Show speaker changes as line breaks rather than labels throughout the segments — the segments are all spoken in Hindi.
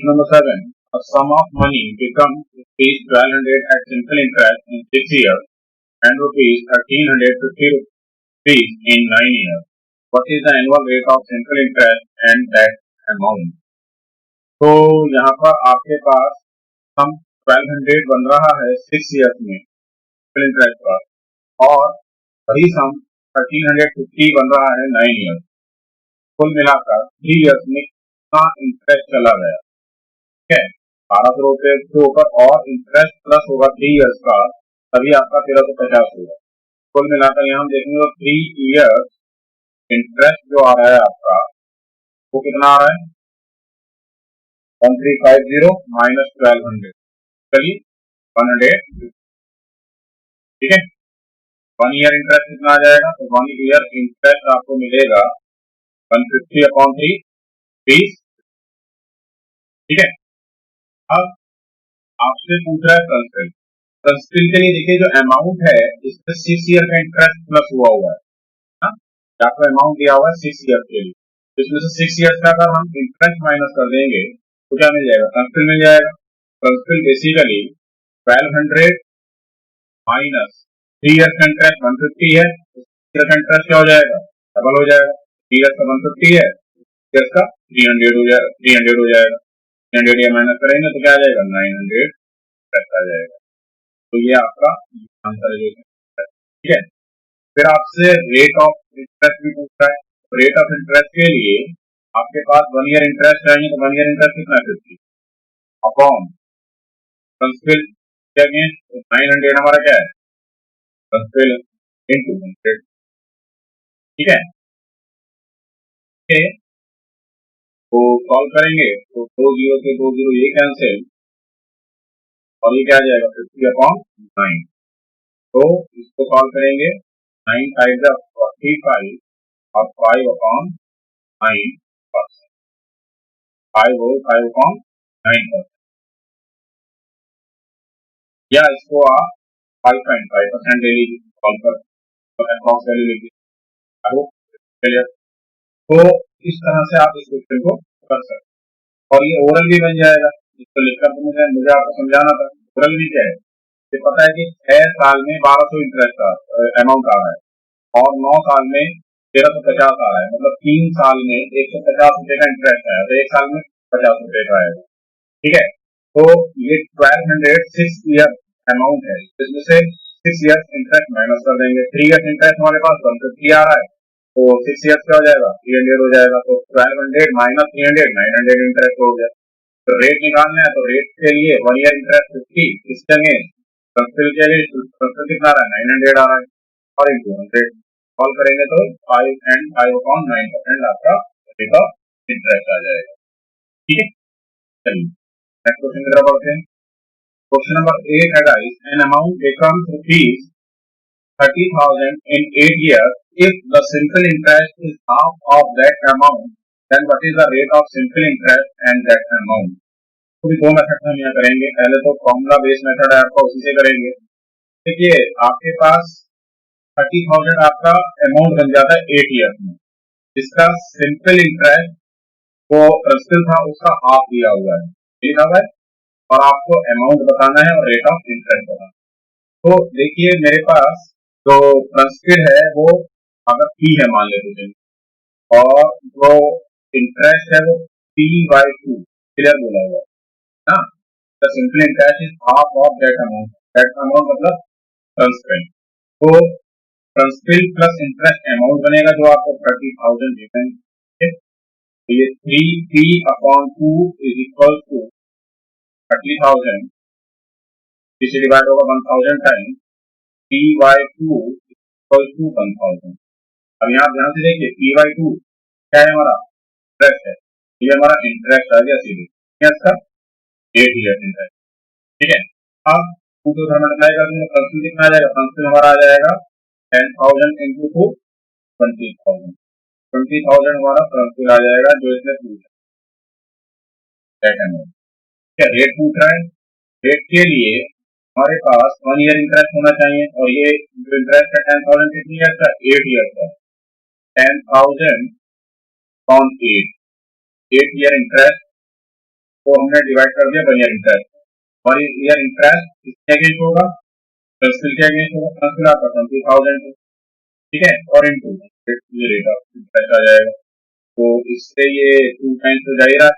Question number 7. A sum of money becomes rupees 1200 at simple interest in 6 years and rupees 1350 rupees in 9 years. What is the annual rate of simple interest and that amount? तो यहाँ पर आपके पास सम 1200 बन रहा है 6 years में simple interest पर, और वही सम 1350 बन रहा है 9 years. कुल मिलाकर 3 years में कितना इंटरेस्ट चला गया? ठीक है, 1200 रुपए के ऊपर और इंटरेस्ट प्लस होगा 3 years का, तभी आपका 1350 होगा. कुल मिलाकर यहाँ हम देखेंगे तो 3 years इंटरेस्ट जो आ रहा है आपका वो कितना आ रहा है? 1350 माइनस 1200, चलिए 100. ठीक है, 1 year इंटरेस्ट कितना आ जाएगा? तो 1 year इंटरेस्ट आपको मिलेगा 150/3 20. ठीक है, अब आपसे पूछ रहा है प्रिंसिपल. प्रिंसिपल के लिए देखिए जो अमाउंट है इसमें 6 year का इंटरेस्ट प्लस हुआ है. हाँ, आपको अमाउंट दिया हुआ है 6 year के लिए, तो इसमें से 6 years का अगर हम इंटरेस्ट माइनस कर देंगे तो क्या मिल जाएगा? प्रिंसिपल मिल जाएगा. प्रिंसिपल बेसिकली 1200 माइनस 3 years का इंटरेस्ट 150 है, 6 year का इंटरेस्ट क्या हो जाएगा? डबल हो जाएगा. 3 years का 150 है, 6 years का 300 हो जाएगा. 300 हो जाएगा. 300 या माइनस करेंगे तो क्या आ जाएगा? 900 आ जाएगा. तो ये आपका आंसर है. ठीक है, फिर आपसे रेट ऑफ इंटरेस्ट भी पूछता है. रेट ऑफ इंटरेस्ट के लिए आपके पास 1 year इंटरेस्ट चाहिए, तो 1 year इंटरेस्ट कितना है? 50 अपॉन प्रिंसिपल क्या है? 900 हमारा क्या है? Principal into 100. ठीक है, तो सॉल्व करेंगे तो 2 0 से 2 0 ये कैंसिल, और ये क्या आ जाएगा? 50/9. तो इसको सॉल्व करेंगे. 9 5 45 और 5/9%. 5 हो 5/9%, या इसको आप 5.5% ले लीजिए. सॉल्व कर अप्रॉक्स वैल्यू लीजिए. तो इस तरह से आप इस क्वेश्चन को कर सकते हैं, और ये ओरल भी बन जाएगा. इसको लिखकर तो मुझे आपको समझाना था. ओरल भी क्या है, ये पता है कि 6 साल में 1200 इंटरेस्ट का अमाउंट आ रहा है, और 9 साल में 1350 आ रहा है. मतलब 3 साल में 150 रुपए का इंटरेस्ट आया, तो 1 साल में 50 रुपए का आएगा. ठीक है, तो ये 1200 6 ईयर अमाउंट है, जिसमें से 6 ईयर इंटरेस्ट माइनस कर देंगे. 3 ईयर इंटरेस्ट हमारे पास 150 आ रहा है, तो 6 ईयर्स क्या हो जाएगा? 300 हो जाएगा. तो 1200 माइनस 300 900 इंटरेस्ट हो गया. तो रेट निकालना है, तो रेट के लिए 1 year इंटरेस्ट 50, इस जगह प्रिंसिपल के लिए प्रिंसिपल कितना आ रहा है? 900 आ रहा है, और इंटू 100 सॉल्व करेंगे तो 5 and 5/9% आपका रेट ऑफ इंटरेस्ट आ जाएगा. ठीक है, चलिए नेक्स्ट क्वेश्चन की तरफ बढ़ते हैं. क्वेश्चन नंबर 8 है guys. An amount becomes rupees 30,000 in 8 years. If the simple interest is half of that amount, then what is the rate of simple interest and that amount? तो भी 2 मेथड हम यहाँ करेंगे. पहले तो फॉर्मूला बेस्ड मेथड है आपका, उसी से करेंगे. देखिए आपके पास 30,000 आपका अमाउंट बन जाता है 8 years में, जिसका सिंपल इंटरेस्ट वो प्रिंसिपल था उसका हाफ दिया हुआ है, लिखा हुआ है, और आपको अमाउंट बताना है और रेट ऑफ इंटरेस्ट बताना है. तो देखिए मेरे पास जो प्रिंसिपल है वो अगर P है मान लेते हैं, और जो इंटरेस्ट है वो P/2 क्लियर बोला हुआ है ना. The simple interest is half of that amount. That amount मतलब प्रिंसिपल. तो प्रिंसिपल प्लस इंटरेस्ट अमाउंट बनेगा जो आपको 30,000 गिवन है. तो ये 3P/2 इज इक्वल टू 30,000, इसे डिवाइड होगा 1000 टाइम्स P/2 इक्वल टू 1000. अब यहाँ ध्यान से देखिए P/2 क्या है? हमारा इंटरेस्ट है. ये हमारा इंटरेस्ट आ गया सीधे इसका 8 years इंटरेस्ट. ठीक है, अब 2 से मल्टीप्लाई कर देंगे, प्रिंसिपल कितना आ जाएगा? प्रिंसिपल हमारा आ जाएगा 10,000 into 2 20,000. 20,000 हमारा प्रिंसिपल आ जाएगा जो इसने पूछा. रेट पूछ रहा है. रेट के लिए हमारे पास 1 year इंटरेस्ट होना चाहिए, और ये जो इंटरेस्ट है 10,000 कितनी ईयर का? 8 years का. 10,000 on 8 year इंटरेस्ट तो हमने डिवाइड कर दिया 1 ईयर इंटरेस्ट। 1 ईयर इंटरेस्ट किसके अगेंस्ट होगा, प्रिंसिपल के अगेंस्ट होगा, प्रिंसिपल आपका 20,000 है, ठीक है, और इनटू ये रेट ऑफ इंटरेस्ट आ जाएगा। तो इससे ये 2 टाइम्स हो जाएगा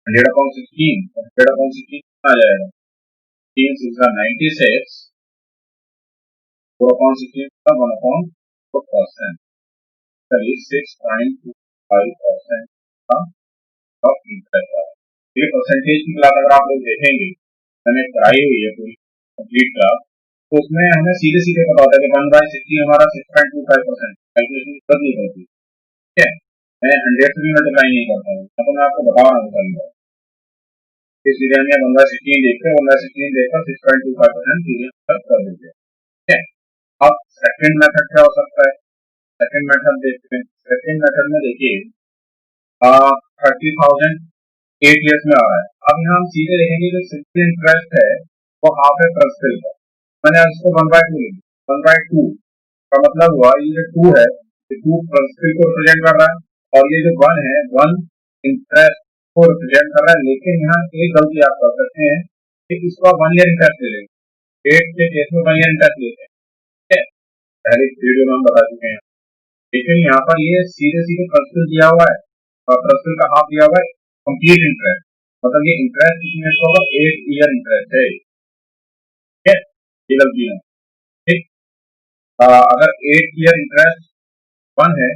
100/16, 100/16 आ जाएगा 96, 4/16 का 1/4%, करीब 6.25% का ऑफ इंटरेस्ट आ। ये परसेंटेज की क्लास अगर आप लोग देखेंगे, मैंने कराई हुई है पूरी कंप्लीट क्लास, तो उसमें हमें सीधे सीधे पता होता है कि 1/60 हमारा 6.25% कैलकुलेशन करनी पड़ती है, ठीक है। मैं 100 से भी मल्टीप्लाई नहीं करता हूँ, तो मैं आपको बता रहा हूँ। इस वीडियो में 1/16 देखते हैं, 1/16 देखकर 6.25% सीधे कर देते हैं, ठीक है। अब सेकंड मेथड क्या हो सकता है, सेकंड मेथड देखते हैं। सेकंड मेथड में देखिए 30,000 8 ईयर्स में आ रहा है। अब यहाँ हम सीधे देखेंगे जो सिंपल इंटरेस्ट है वो हाफ है प्रिंसिपल का, मैंने इसको 1/2 ले लिया। 1/2 का मतलब हुआ ये जो 2 है, ये 2 प्रिंसिपल को रिप्रेजेंट कर रहा है, और ये जो 1 है 1 इंटरेस्ट को रिप्रेजेंट कर रहा है। लेकिन यहाँ एक गलती आप कर सकते हैं कि इसको आप 1 ईयर इंटरेस्ट ले लेंगे, 8 के केस में 1 ईयर इंटरेस्ट लेते हैं, ठीक है, पहले वीडियो में हम बता चुके हैं। लेकिन यहाँ पर ये सीधे सीधे प्रिंसिपल दिया हुआ है और प्रिंसिपल का हाफ दिया हुआ है कंप्लीट इंटरेस्ट, मतलब ये इंटरेस्ट कितने होगा 8 ईयर इंटरेस्ट है, ठीक है, ये गलती है, ठीक। अगर 8 ईयर इंटरेस्ट 1 है,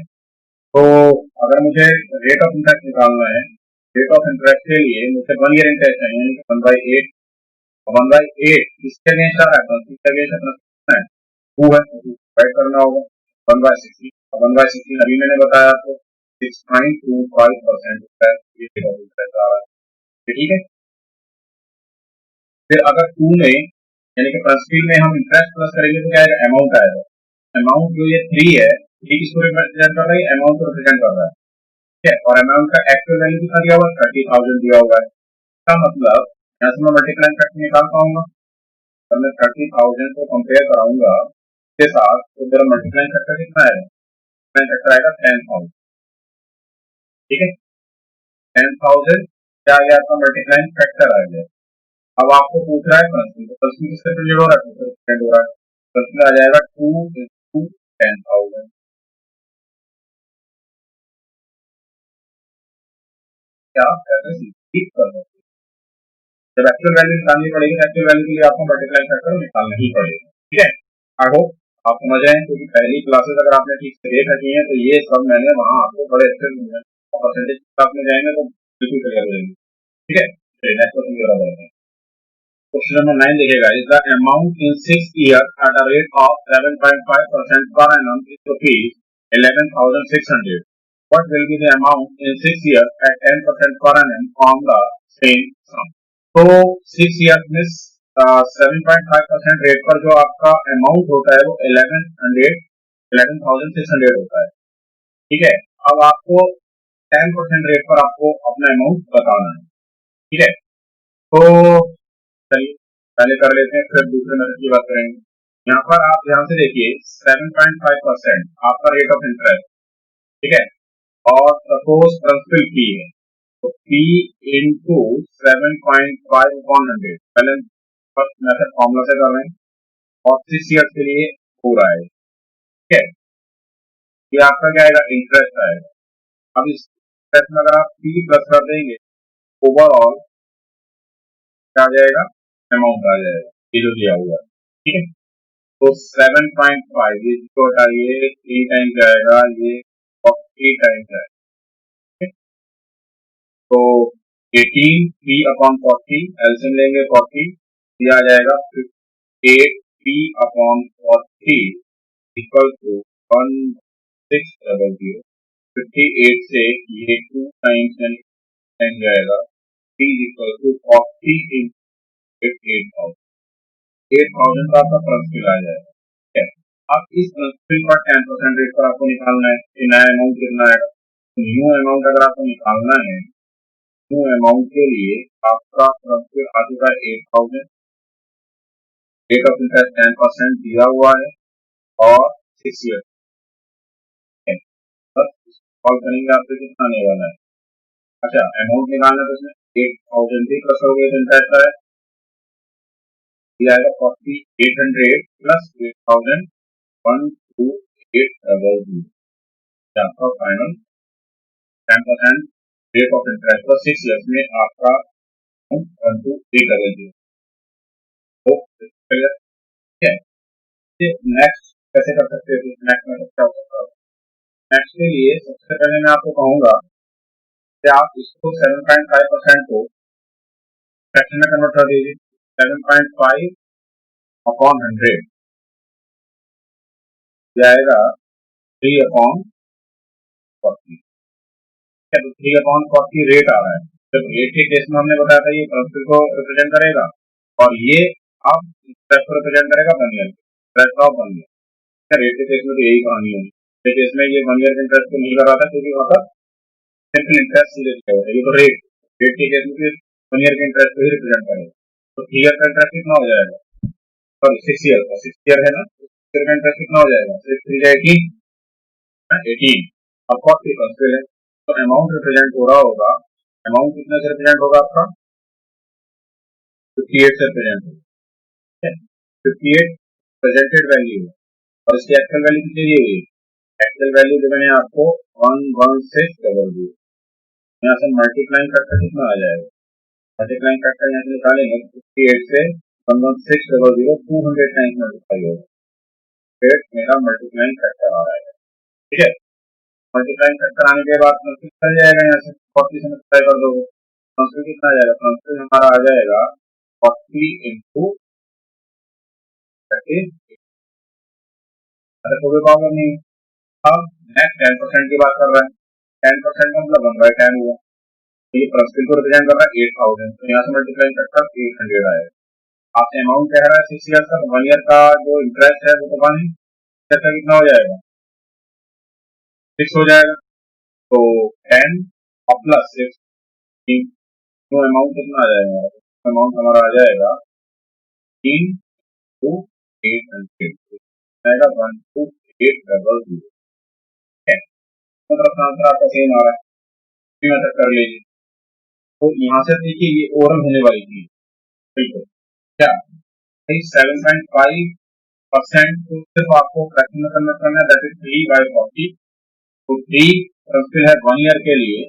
तो अगर मुझे रेट ऑफ इंटरेस्ट निकालना है, रेट ऑफ इंटरेस्ट के लिए मुझे 1 ईयर इंटरेस्ट है, यानी कि 1/8, 1/8 किसके अगेंस्ट आ रहा है, किसके अगेंस्ट है, 2 है, डिवाइड करना होगा 1/16, 1/16 अभी मैंने बताया आपको 6.25% रेट ऑफ इंटरेस्ट आ रहा है, ठीक है। फिर अगर 2 में यानी कि प्रिंसिपल में हम इंटरेस्ट प्लस करेंगे तो क्या आएगा, अमाउंट आएगा। अमाउंट जो ये 3 है, 3 किसको रिप्रेजेंट कर रहा है, अमाउंट को रिप्रेजेंट कर रहा है, ठीक है। और अमाउंट का एक्चुअल वैल्यू कितना दिया हुआ है, 30,000 दिया हुआ है। इसका मतलब यहाँ से मैं मल्टीप्लाई करके निकाल पाऊंगा, तो मैं 30,000 को कंपेयर कराऊंगा के साथ, तो मेरा मल्टीप्लाई फैक्टर कितना आएगा, मल्टीप्लाई फैक्टर आएगा 10,000, ठीक है। 10,000 क्या आ गया आपका मल्टीप्लाई फैक्टर आ गया। अब आपको पूछ रहा है प्रिंसिपल, तो प्रिंसिपल किससे रिलेटेड हो रहा है, रिलेटेड हो रहा है, प्रिंसिपल आ जाएगा 2 into 10,000। क्या ऐसे ठीक कर सकते, जब एक्चुअल वैल्यू निकालनी पड़ेगी, एक्चुअल वैल्यू के लिए आपको मल्टीप्लाई फैक्टर निकालना ही पड़ेगा, ठीक है। आई होप आप समझ आए, क्योंकि पहली क्लासेस अगर आपने ठीक से देख रखी है तो ये सब मैंने वहां आपको बड़े अच्छे परसेंटेज क्लास में जाएंगे तो बिल्कुल क्लियर हो जाएंगे, ठीक है। नेक्स्ट क्वेश्चन की तरफ बढ़ते हैं। क्वेश्चन नंबर 9 देखिएगा, is the amount in 6 year at a rate of 7.5% per annum is rupees 11,600, what will be the amount in 6 years at 10% per annum on the same sum। तो 6 ईयर में 7.5% रेट पर जो आपका अमाउंट होता है वो 11,600 होता है, ठीक है। अब आपको 10% रेट पर आपको अपना अमाउंट बताना है, ठीक है। तो चलिए पहले कर लेते हैं, फिर दूसरे मेथड की बात करेंगे। यहाँ पर आप ध्यान से देखिए 7.5% आपका रेट ऑफ इंटरेस्ट, ठीक है, और सपोज प्रिंसिपल फी है, तो P इंटू 7.5/100, पहले फर्स्ट मेथड फॉर्मूला से कर रहे हैं, और 6 ईयर्स के लिए हो रहा है, ठीक है। ये आपका क्या आएगा, इंटरेस्ट आएगा। अब इस इंटरेस्ट में अगर आप P प्लस कर देंगे, ओवरऑल क्या आ जाएगा, अमाउंट आ जाएगा, ये जो दिया हुआ है, ठीक है। तो 7.5 ये इसको हटाइए, 3 टाइम्स आएगा, ये 40 टाइम्स आएगा, तो 18 P/40 एल्सियम लेंगे 40, ये आ जाएगा 8 P/40 इक्वल टू 1600। 58 से ये 2 टाइम्स जाएगा, P इक्वल टू 40 इंटू 8,000, 8,000 का आपका प्रिंसिपल आ जाएगा, ठीक है। अब इस प्रिंसिपल पर 10% रेट पर आपको निकालना है कि नया अमाउंट कितना आएगा। न्यू अमाउंट अगर आपको निकालना है, न्यू अमाउंट के लिए आपका प्रिंसिपल आ चुका है 8,000, रेट ऑफ इंटरेस्ट 10% दिया हुआ है, और 6 ईयर, बस सॉल्व करेंगे आपसे कितना आने वाला है, अच्छा अमाउंट निकालना तो इसमें 8,000 भी प्लस हो गया, इंटरेस्ट है आएगा 4800 प्लस 8,000 12800 आपका फाइनल 10% रेट ऑफ इंटरेस्ट पर 6 ईयर्स में आपका 12800। तो क्लियर है। नेक्स्ट कैसे कर सकते हैं, नेक्स्ट में क्या हो सकता है। नेक्स्ट के लिए सबसे पहले मैं आपको कहूंगा कि आप इसको 7.5% को फ्रैक्शन में कन्वर्ट कर दीजिए। 7.5 अपॉन 100 जाएगा 3/40। 3/40 रेट आ रहा है। जब रेट के केस में हमने बताया था ये प्रिंसिपल को रिप्रेजेंट करेगा और ये आप इंटरेस्ट को रिप्रेजेंट करेगा 1 year, interest of 1 year. Rate के केस में तो यही कहानी होगी। लेकिन इसमें ये 1 ईयर के इंटरेस्ट को नहीं कर रहा था क्योंकि वहां पर सिंपल इंटरेस्ट सीधे होता है। ये तो रेट के केस में 1 ईयर के इंटरेस्ट को ही रिप्रेजेंट करेगा। तो 3 ईयर का इंटरेस्ट कितना हो जाएगा, सॉरी 6 ईयर का, 6 ईयर है ना, 6 ईयर का इंटरेस्ट कितना हो जाएगा, 6 3 18 अब 40 प्रिंसिपल है। तो अमाउंट रिप्रेजेंट हो रहा होगा, अमाउंट कितने से रिप्रेजेंट होगा आपका 58 से रिप्रेजेंट होगा। 58 प्रेजेंटेड वैल्यू है और इसकी एक्चुअल वैल्यू कितनी दी हुई है, एक्चुअल वैल्यू जो मैंने आपको 11600 यहाँ से मल्टीप्लाइंग करके कितना आ जाएगा, मल्टीप्लाइंग फैक्टर यहाँ से निकालेंगे 58 से 11600 200 टाइम्स मल्टीप्लाई होगा, फिर मेरा मल्टीप्लाइंग फैक्टर आ रहा है। ठीक है, मल्टीप्लाइंग फैक्टर आने के बाद चल जाएगा, यहाँ से 40 से मल्टीप्लाई कर दोगे, फंक्शन कितना आ जाएगा, फंक्शन हमारा आ जाएगा 40 इंटू 30। अरे कोई प्रॉब्लम नहीं। अब नेक्स्ट 10% की बात कर रहा है, 10% का मतलब 1/10 हुआ। ये प्रिंसिपल को रिप्रेजेंट कर रहा है 8,000, तो यहाँ से मल्टीप्लाई फैक्टर 800 आएगा। आपसे अमाउंट कह रहा है 6 ईयर का, 1 ईयर का जो इंटरेस्ट है वो तो 1 ईयर का कितना हो जाएगा 6 हो जाएगा। तो 10 और प्लस 6 तो अमाउंट कितना आ जाएगा, अमाउंट हमारा आ जाएगा 3 टू 800 आएगा 12800। मतलब आंसर आपका सेम आ रहा है, मेथड कर लीजिए। तो यहाँ से देखिए ये ओरल होने वाली थी, बिल्कुल क्या 7.5% तो सिर्फ आपको फ्रैक्शन में कन्वर्ट करना है, दैट इज 3/40। तो 3 प्रिंसिपल है 1 ईयर के लिए,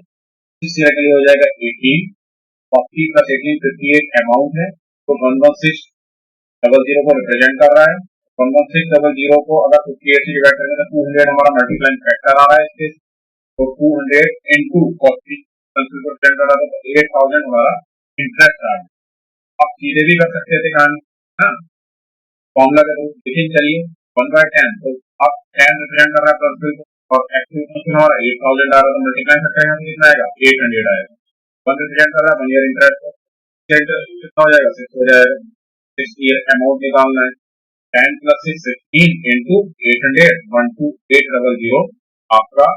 6 ईयर के लिए हो जाएगा 18, 40 प्लस 18 58 अमाउंट है। तो 11600 को रिप्रेजेंट कर रहा है। 11600 को अगर 58 से डिवाइड करेंगे तो 200 हमारा मल्टीप्लाइंग फैक्टर आ रहा है इसके। तो 200 इंटू 40 प्रिंसिपल को रिप्रेजेंट कर रहा है, तो 8000 हमारा इंटरेस्ट आ गया। आप सीधे भी कर सकते थे कहानी, हाँ फॉर्मूला के थ्रू, लेकिन चलिए 1/10 तो आप 10 रिप्रेजेंट कर रहा है प्रिंसिपल को और एक्चुअल हमारा 8000 आ रहा है, तो मल्टीप्लाई फैक्टर यहाँ से कितना आएगा 800 आएगा। 1 रिप्रेजेंट कर रहा है 1 ईयर इंटरेस्ट को, कितना हो जाएगा 6 हो जाएगा। 6 ईयर अमाउंट निकालना है, 10 प्लस 6 16 इंटू 800 12800 आपका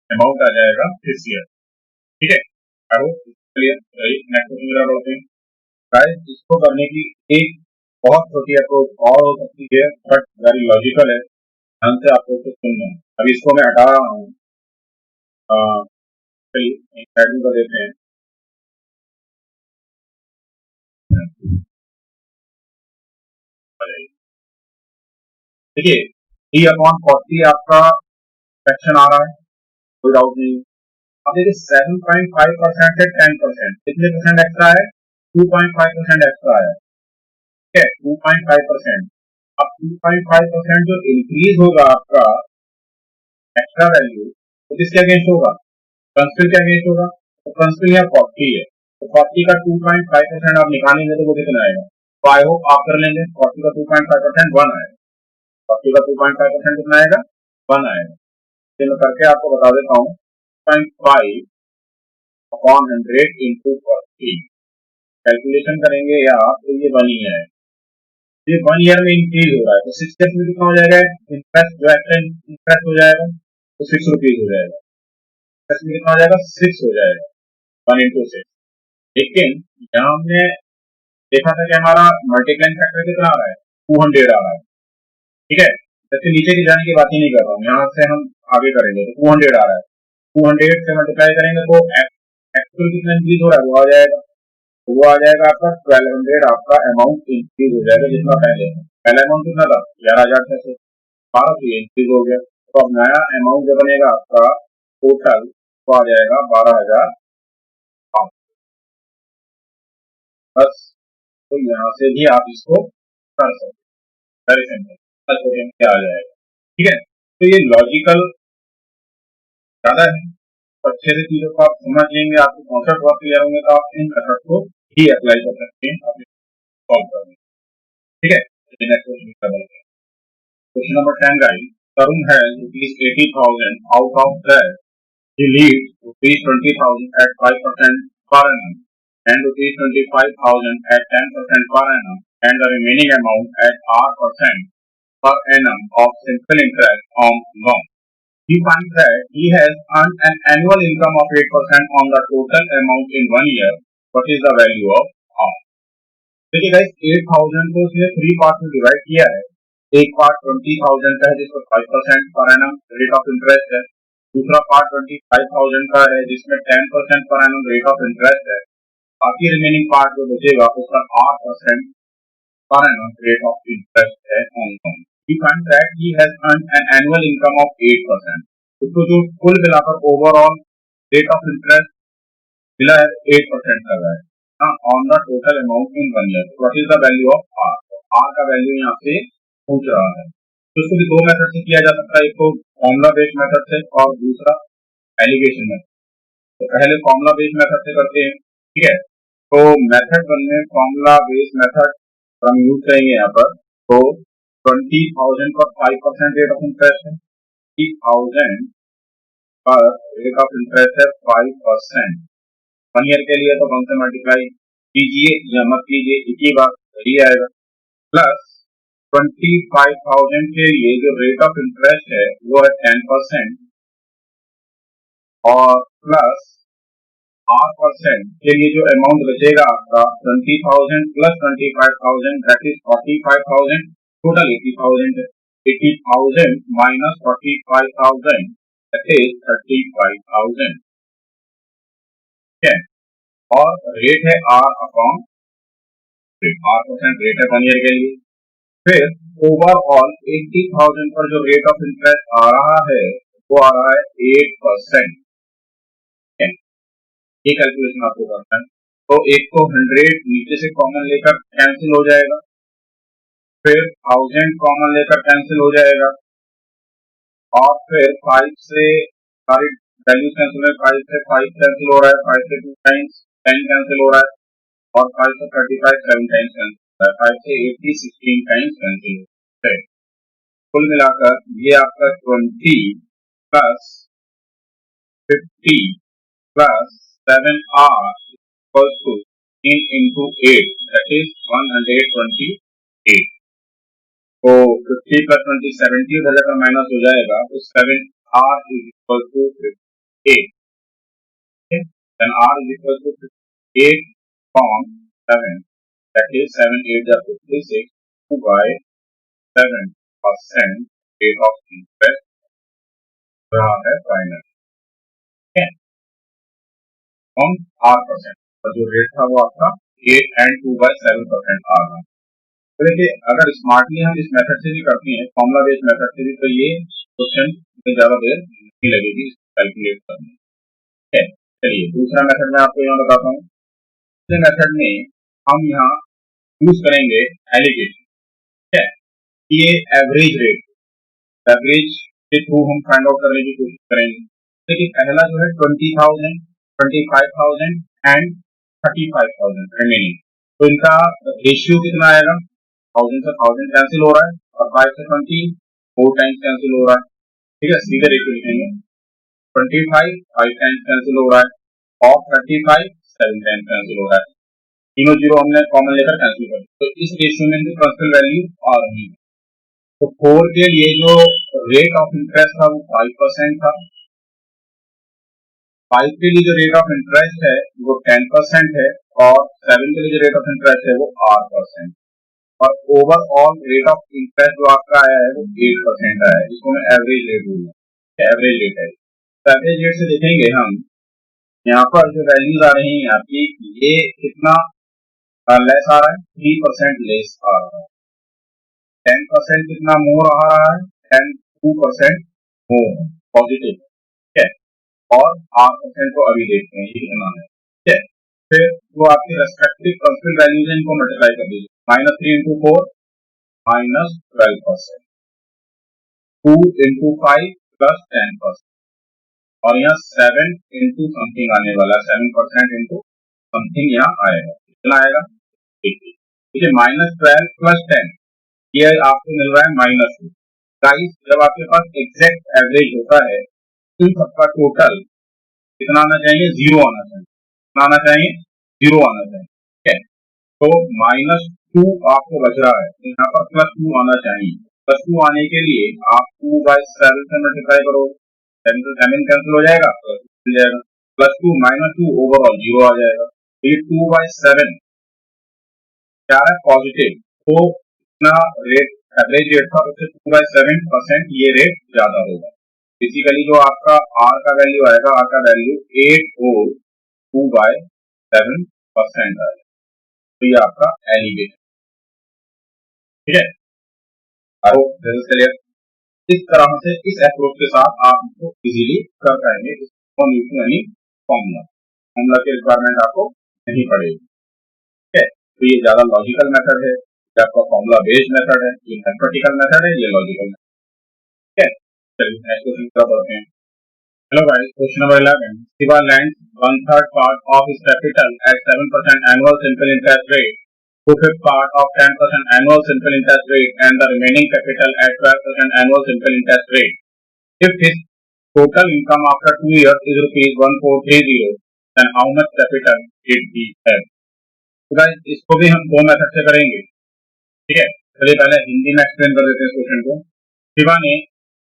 अमाउंट आ जाएगा 6 ईयर। ठीक है, चलिए नेक्स्ट क्वेश्चन बढ़ते हैं। गाइस इसको करने की एक बहुत छोटी अप्रोच और हो सकती है बट वेरी लॉजिकल है, ध्यान से आपको इसको सुनना है। अभी इसको मैं हटा रहा हूँ, चलिए साइड में कर देते हैं। देखिए 3/40 आपका फ्रैक्शन आ रहा है, कोई डाउट नहीं। अब देखिए 7.5% से 10% कितने परसेंट एक्स्ट्रा है, 2.5% एक्स्ट्रा है। ठीक है 2.5%। अब 2.5% जो इंक्रीज होगा आपका एक्स्ट्रा वैल्यू तो किसके अगेंस्ट होगा, प्रिंसिपल के अगेंस्ट होगा। तो प्रिंसिपल यहाँ 40 है, तो 40 का 2.5% आप निकालेंगे तो वो कितना आएगा, तो आई होप आप कर लेंगे। 40 का 2.5% 1 आएगा, 40 का 2.5% कितना आएगा 1 आएगा। मैं करके आपको बता देता हूँ 5 अपॉन 100 इंटू 40 कैलकुलेशन करेंगे या तो ये 1 ईयर है, ये 1 ईयर में इंक्रीज हो रहा है। तो 6 ईयर में कितना हो जाएगा, इंटरेस्ट जो इंटरेस्ट हो जाएगा तो 6 रुपीज हो जाएगा, इंटरेस्ट में कितना हो जाएगा 6 हो जाएगा 1 इंटू 6। लेकिन यहाँ हमने देखा था कि हमारा मल्टीप्लाइंग फैक्टर कितना आ रहा है 200 आ रहा है। ठीक है, जैसे नीचे की जाने की बात ही नहीं कर रहा हूँ, यहाँ से हम आगे करेंगे तो 200 आ रहा है, 200 से मल्टीप्लाई करेंगे तो एक्चुअल कितना इंक्रीज हो रहा है वो आ जाएगा, तो वो आ जाएगा आपका 1200, आपका अमाउंट इंक्रीज हो जाएगा जितना पहला अमाउंट कितना था 11,600, 1200 इंक्रीज हो गया। तो अब नया अमाउंट जो बनेगा आपका टोटल वो आ जाएगा 12,000 बस। तो यहाँ से भी आप इसको कर सकते, वेरी सिंपल, क्या आ जाएगा। ठीक है, तो ये लॉजिकल ज्यादा है, अच्छे से चीजों को आप समझ लेंगे, आपके कॉन्सेप्ट बहुत क्लियर होंगे, तो आप इन मेथड को ही अप्लाई कर सकते हैं अपने सॉल्व करने। ठीक है, question number 10 guys, Tarun has ₹80,000, out of that he leaves ₹20,000 at 5% per annum and ₹25,000 at 10% per annum and the remaining amount at R% per annum of simple interest on loan. He finds that he has earned an annual income of 8% on the total amount in 1 year. What is the value of R? देखिए गाइस, 8,000 को उसने 3 पार्ट में डिवाइड किया है। एक पार्ट 20,000 का है जिसमें 5% per annum rate of interest है, दूसरा पार्ट 25,000 का है जिसमें 10% per annum rate of interest है, बाकी रिमेनिंग पार्ट जो बचेगा उसका 8% per annum rate of interest है on loan. He finds that he has earned an annual income of 8%. उसको जो कुल मिलाकर ओवरऑल रेट ऑफ इंटरेस्ट मिला है 8% का है on the total amount in 1 year. What is the value of R? R का वैल्यू यहाँ से पूछ रहा है। तो इसको भी दो मेथड से किया जा सकता है, एक तो फॉर्मूला बेस्ड मेथड से और दूसरा एलिगेशन मेथड। तो पहले फॉर्मूला बेस्ड मेथड से करते हैं। ठीक है, तो मेथड बनने फॉर्मूला बेस्ड मेथड हम यूज करेंगे यहाँ पर। तो 20,000 पर 5% रेट ऑफ इंटरेस्ट है, 20,000 पर रेट ऑफ इंटरेस्ट है 5%। 1 ईयर के लिए तो 1 से मल्टीप्लाई कीजिए या मत कीजिए, एक ही बात सही आएगा। प्लस 25,000 के लिए जो रेट ऑफ इंटरेस्ट है वो है 10% और प्लस 8% के लिए जो अमाउंट बचेगा आपका 20,000 प्लस 25,000 दैट इज 45,000, टोटल 80,000 है। 80,000 माइनस 45,000 दैट इज 35,000। ठीक है, और रेट है आर अपॉन 8% रेट है 1 ईयर के लिए। फिर ओवरऑल 80,000 पर जो रेट ऑफ इंटरेस्ट आ रहा है वो आ रहा है 8%। ये कैलकुलेशन आपको करना है। तो एक को 100 नीचे से कॉमन लेकर कैंसिल हो जाएगा, फिर 1000 कॉमन लेकर कैंसिल हो जाएगा और फिर 5 से सारी वैल्यूज कैंसिल है, 5 से 5 कैंसिल हो रहा है, 5 से 2 टाइम्स 10 कैंसिल हो रहा है और 5 से 35 7 टाइम्स कैंसिल हो रहा है, 5 से 80 16 टाइम्स कैंसिल है। कुल मिलाकर ये आपका 20 plus 50 plus 7R equals to 3 into 8 that is 128। तो 50 plus 20 70 हो जाएगा, माइनस हो जाएगा, तो 7R is equal to 58। then R is equal to 58 from 7 that is 7 8 are 56 2 by 7% rate of interest रहा है फाइनल on R%। और जो रेट था वो आपका 8 and 2 by 7% आ रहा। तो देखिए, अगर स्मार्टली हम इस मेथड से भी करते हैं, फॉर्मुला बेस्ड मेथड से भी, तो ये क्वेश्चन में ज्यादा देर नहीं लगेगी कैलकुलेट करने। ठीक है, चलिए दूसरा मेथड मैं आपको यहाँ बताता हूँ। दूसरे मेथड में हम यहाँ यूज करेंगे एलिगेशन। ठीक है, ये एवरेज रेट, एवरेज के थ्रू हम फाइंड आउट करने की कोशिश करेंगे। देखिए पहला जो है 20,000 25,000 एंड 35,000 रिमेनिंग, तो इनका रेशियो कितना आएगा? 1000 से 1000 कैंसिल हो रहा है और 5 से 20 4 टाइम्स कैंसिल हो रहा है। ठीक है, सीधे रेशियो लिखेंगे। 25 5 टाइम्स कैंसिल हो रहा है और 35 7 टाइम्स कैंसिल हो रहा है। तीनों जीरो हमने कॉमन लेकर कैंसिल कर, तो इस रेशियो में जो कांस्टेंट वैल्यू आ रही है। तो 4 के लिए जो रेट ऑफ इंटरेस्ट था वो 5% था, 5 के लिए जो रेट ऑफ इंटरेस्ट है वो 10% है और 7 के लिए जो रेट ऑफ इंटरेस्ट है वो 8%। और ओवरऑल रेट ऑफ इंटरेस्ट जो आपका आया है वो 8% आया है, जिसको मैं एवरेज रेट बोलूंगा, एवरेज रेट है। तो एवरेज रेट से देखेंगे हम यहाँ पर जो वैल्यूज आ रही हैं आपकी, ये कितना लेस आ रहा है, 3% लेस आ रहा है। 10% कितना मोर आ रहा है, 2% मोर पॉजिटिव, ठीक है। और 8% को अभी देखते हैं, ये कितना है, ठीक है। फिर वो आपकी रेस्पेक्टिव प्रिंसिपल वैल्यूज इनको मल्टीप्लाई कर दीजिए, -3 into 4 -12%, 2 into 5 +10%, और यहाँ 7 into समथिंग आने वाला है, 7% into समथिंग यहाँ आएगा, कितना आएगा, देखिए, ठीक है। -12 + 10, ये आपको मिल रहा है -2। गाइस, जब आपके पास एग्जैक्ट एवरेज होता है, इन सबका टोटल कितना आना चाहिए, 0 आना चाहिए, कितना आना चाहिए, 0 आना चाहिए, ठीक है। तो -2 आपको बच रहा है, तो यहाँ पर +2 आना चाहिए। +2 आने के लिए आप 2/7 से मल्टीप्लाई करो, 7 से 7 कैंसिल हो जाएगा, मिल जाएगा, +2 -2 ओवरऑल 0 आ जाएगा। तो ये 2/7 क्या है, पॉजिटिव, तो इतना रेट एवरेज रेट था, उससे 2/7% ये रेट ज्यादा होगा। बेसिकली जो आपका आर का वैल्यू आएगा, आर का वैल्यू 8 और 2/7% आएगा। तो ये आपका एलिवेशन, ठीक है। I hope this is clear. इस तरह से इस अप्रोच के साथ आप इसको इजीली कर पाएंगे, फॉर्मूला की रिक्वायरमेंट आपको नहीं पड़ेगी, ठीक है। तो ये ज्यादा लॉजिकल मेथड है, ये आपका फॉर्मूला बेस्ड मेथड है, ये मैथमेटिकल मेथड है, ये लॉजिकल मेथड, ठीक है। चलिए नेक्स्ट क्वेश्चन की तरफ बढ़ते हैं। Hello guys, question number 11, Shiva lends 1/3 part of his capital at 7% annual simple interest rate, 2/5 part of 10% annual simple interest rate, and the remaining capital at 12% annual simple interest rate. If his total income after 2 years is ₹1430, then how much capital did he have? तो गाइस, इसको भी हम दो मेथड से करेंगे, ठीक है। चलिए पहले हिंदी में एक्सप्लेन कर देते हैं क्वेश्चन को। शिवा ने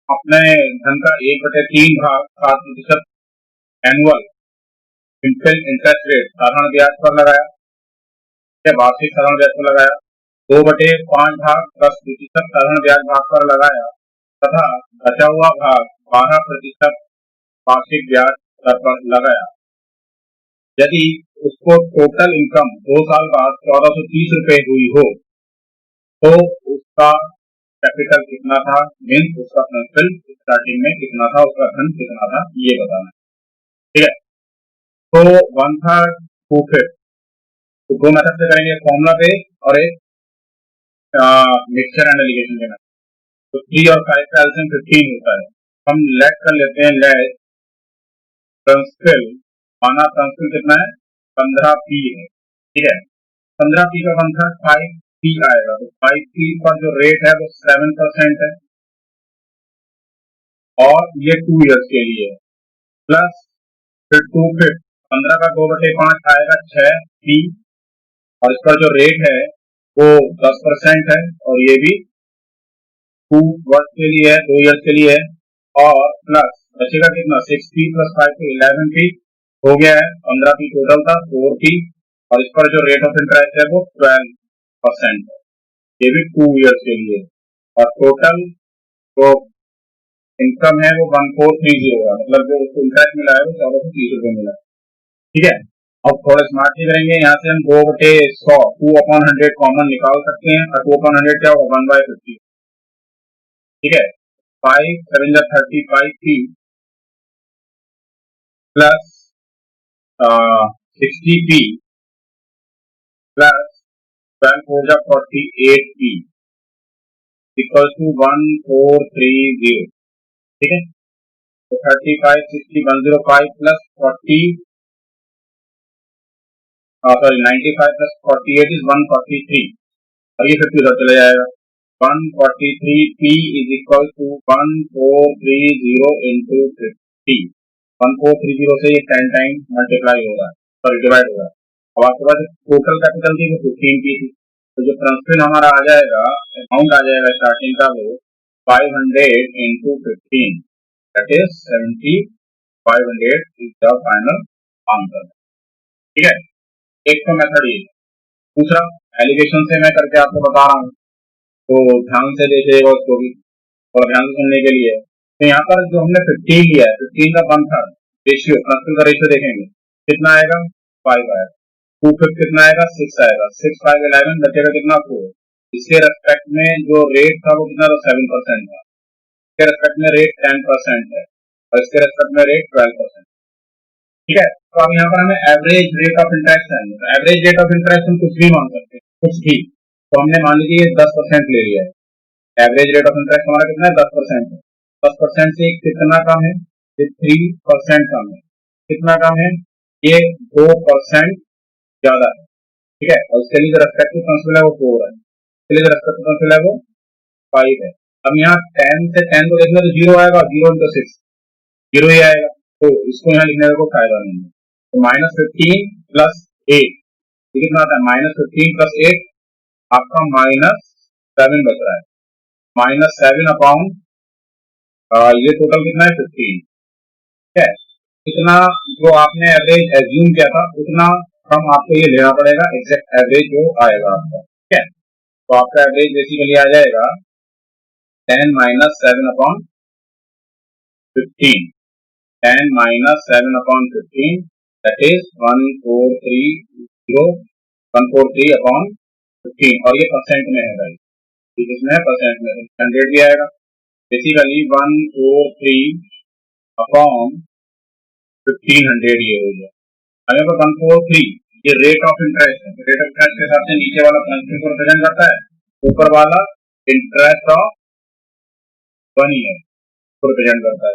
अपने धन का 1/3 भाग 7% एनुअल सिंपल इंटरेस्ट रेट साधारण ब्याज पर लगाया, या वार्षिक साधारण ब्याज पर लगाया, 2/5 भाग 10% साधारण ब्याज भाग पर लगाया, तथा बचा हुआ भाग 12% वार्षिक ब्याज दर पर लगाया। यदि उसको टोटल इनकम 2 साल बाद 1430 हुई हो, तो उसका कैपिटल कितना था, मीन्स उसका प्रिंसिपल स्टार्टिंग में कितना था, उसका धन कितना था, ये बताना, ठीक है। तो 1/3 2/5, तो दो मेथड से करेंगे, फॉर्मूला पे और एक मिक्सचर एंड एलिगेशन के मेथड। तो 3 और 5 का एलसीएम 15 होता है। हम लेट कर लेते हैं, लेट प्रिंसिपल, माना प्रिंसिपल कितना है, 15p है, ठीक है। 15p का 1/3 5p आएगा, तो 5p पर जो रेट है वो 7% है, और ये 2 इयर्स के लिए, प्लस फिर 2/5, 15 का 2/5 आएगा 6p, और इस पर जो रेट है वो 10% है, और ये भी 2 वर्ष के लिए है, 2 इयर्स के लिए है, और प्लस बचेगा कितना, 6p + 5p 11p हो गया है, 15p टोटल था, 4p, और इस पर जो रेट ऑफ इंटरेस्ट है वो 12% है, ये भी 2 इयर्स के लिए, और टोटल जो इनकम है वो 1430 होगा, मतलब जो उसको इंटरेस्ट मिला है वो 1430 मिला है, ठीक है। अब थोड़ा स्मार्ट ही करेंगे, यहाँ से हम 2/100 2/100 कॉमन निकाल सकते हैं, और 2/100 क्या होगा, 1/50, ठीक है। 5 7 35p plus 60p plus 12 4 48p equal to 1430, ठीक है। तो 35 60 105 प्लस 40 95 प्लस 48 इज 143, और ये 50 उधर चले जाएगा, 143p is equal to 1430 into 50, 1430 से ये 10 टाइम मल्टीप्लाई होगा, सॉरी डिवाइड होगा। अब आपके पास टोटल कैपिटल थी वो 15p थी, तो जो प्रिंसिपल हमारा आ जाएगा, अमाउंट आ जाएगा स्टार्टिंग का, वो 500 into 15, that is 7500 is the final answer, ठीक है। एक तो मेथड ये, दूसरा एलिगेशन से मैं करके आपको बता रहा हूँ, तो ध्यान से देखिएगा उसको भी, और ध्यान से सुनने के लिए। तो यहाँ पर जो हमने 15 लिया है, 15 का 1/3 रेशियो, प्रिंसिपल का रेशियो देखेंगे, कितना आएगा 5 आएगा, 2 5 कितना आएगा 6 आएगा, 6 5 11 बचेगा कितना 4। इसके रेस्पेक्ट में जो रेट था वो कितना था 7% था, इसके रेस्पेक्ट में रेट 10% है और इसके रेस्पेक्ट में रेट 12%। ठीक है, तो अब यहाँ पर हमें एवरेज रेट ऑफ इंटरेस्ट है, तो एवरेज रेट ऑफ इंटरेस्ट हम कुछ भी मान सकते हैं, कुछ भी। तो हमने मान लीजिए 10% ले लिया है, एवरेज रेट ऑफ इंटरेस्ट हमारा कितना है 10% है। 10% से कितना कम है, ये 3% कम है। कितना कम है, ये 2% ज्यादा है। ठीक है, और इसके लिए जो रेस्पेक्टिव प्रिंसिपल है वो 4 है, इसके लिए जो रेस्पेक्टिव प्रिंसिपल है वो 5 है। अब यहाँ 10 से 10 को देखना तो 0 आएगा, 0 into 6 0 ही आएगा, तो इसको यहाँ लिखने का कोई फायदा नहीं है। तो -15 प्लस 8 कितना आता है, -15 प्लस 8 आपका -7 बच रहा है, -7 अपॉन ये टोटल कितना है 15। ठीक है, इतना जो आपने एवरेज एज्यूम किया था उतना कम आपको ये लेना पड़ेगा, एग्जैक्ट एवरेज जो आएगा आपका। ठीक है, तो आपका एवरेज बेसिकली आ जाएगा 10 - 7 upon 15, 10 - 7 upon 15 that is 143 upon 15 और ये परसेंट में है भाई, इसमें परसेंट में 100 भी आएगा। बेसिकली 143 अपॉन 1500 ये हो गया। हमें पर 143 ये रेट ऑफ इंटरेस्ट है, रेट ऑफ इंटरेस्ट के हिसाब से नीचे वाला प्रिंसिपल को रिप्रेजेंट करता है, ऊपर वाला इंटरेस्ट ऑफ 1 ईयर को रिप्रेजेंट करता है।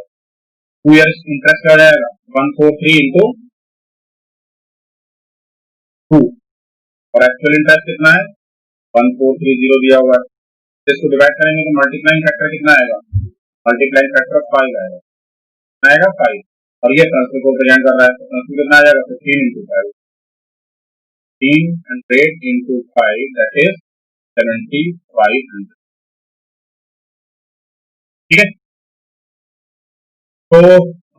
2 ईयर्स इंटरेस्ट आ जाएगा 143 into 2 और एक्चुअल इंटरेस्ट कितना है 1430 दिया हुआ है। इसको डिवाइड करेंगे तो मल्टीप्लाइंग फैक्टर कितना आएगा, मल्टीप्लाइंग फैक्टर 5 आएगा, कितना आएगा 5, और ये प्रिंसिपल को प्रेजेंट कर रहा है, तो प्रिंसिपल कितना आ जाएगा 15 into 5, 1500 into 5 that is 7500। ठीक है, तो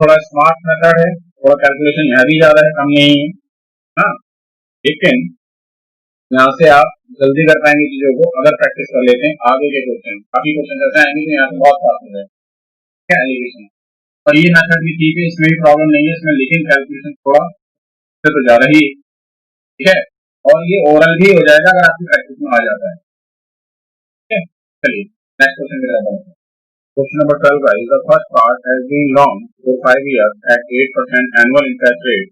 थोड़ा स्मार्ट मेथड है, थोड़ा कैलकुलेशन यहाँ भी ज्यादा है, कम नहीं है। हाँ, लेकिन यहाँ से आप जल्दी कर पाएंगे चीजों को अगर प्रैक्टिस कर लेते हैं। आगे के क्वेश्चन काफी क्वेश्चन ऐसे आएंगे जो यहाँ से बहुत फास्ट हो जाए, क्या एलिगेशन। और ये मेथड भी ठीक है, इसमें भी प्रॉब्लम नहीं है इसमें, लेकिन कैलकुलेशन थोड़ा से तो ज्यादा ही। ठीक है, और ये ओरल भी हो जाएगा अगर आपकी प्रैक्टिस में आ जाता है। ठीक है, चलिए नेक्स्ट क्वेश्चन की तरफ बढ़ते हैं। Question number 12 guys, the first part has been long for 5 years at 8% annual interest rate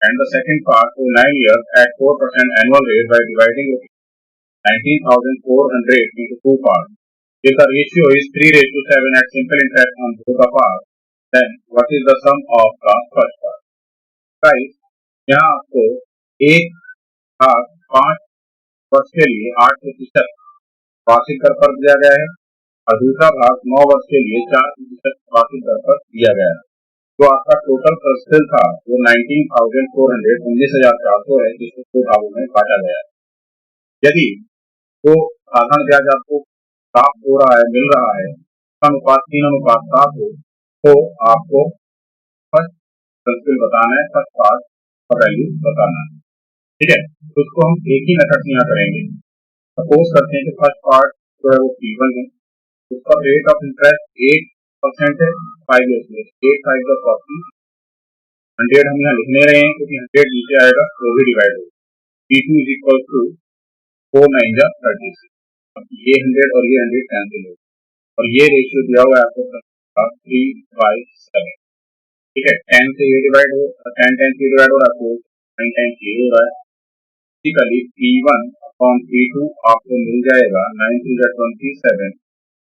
and the second part for 9 years at 4% annual rate by dividing 19,400 into 2 parts. If the ratio is 3:7 at simple interest on both the parts, then what is the sum of the first part? Guys, यहाँ आपको एक भाग 5 वर्ष के लिए 8% वार्षिक दर पर दिया गया है और दूसरा भाग 9 वर्ष के लिए 4% वार्षिक दर पर दिया गया है। तो आपका टोटल प्रिंसिपल था वो 19,400 19,400 है, जिसको 2 भागों में बांटा गया है। यदि तो साधारण ब्याज आपको प्राप्त हो रहा है, मिल रहा है, अनुपात 3:7 हो, तो आपको फर्स्ट प्रिंसिपल बताना है, फर्स्ट पार्ट का वैल्यू बताना है। ठीक है, तो उसको हम एक ही मेथड से यहाँ करेंगे। सपोज करते हैं कि फर्स्ट पार्ट जो है वो P1 है, उसका रेट ऑफ इंटरेस्ट 8% है 5 ईयर्स में, 8 5 का 40, 100 हम यहाँ लिख नहीं रहे हैं क्योंकि 100 नीचे आएगा तो भी डिवाइड होगा। P2 इज इक्वल टू 4 9 जा 36। अब ये 100 और ये 100 कैंसिल हो और ये रेशियो दिया हुआ है आपको 3/7। ठीक है, 10 से ये डिवाइड हो, 10 से डिवाइड हो रहा है तो 9 टाइम्स ये हो रहा है। बेसिकली P1 अपॉन P2 आपको मिल जाएगा 9 3 जा 27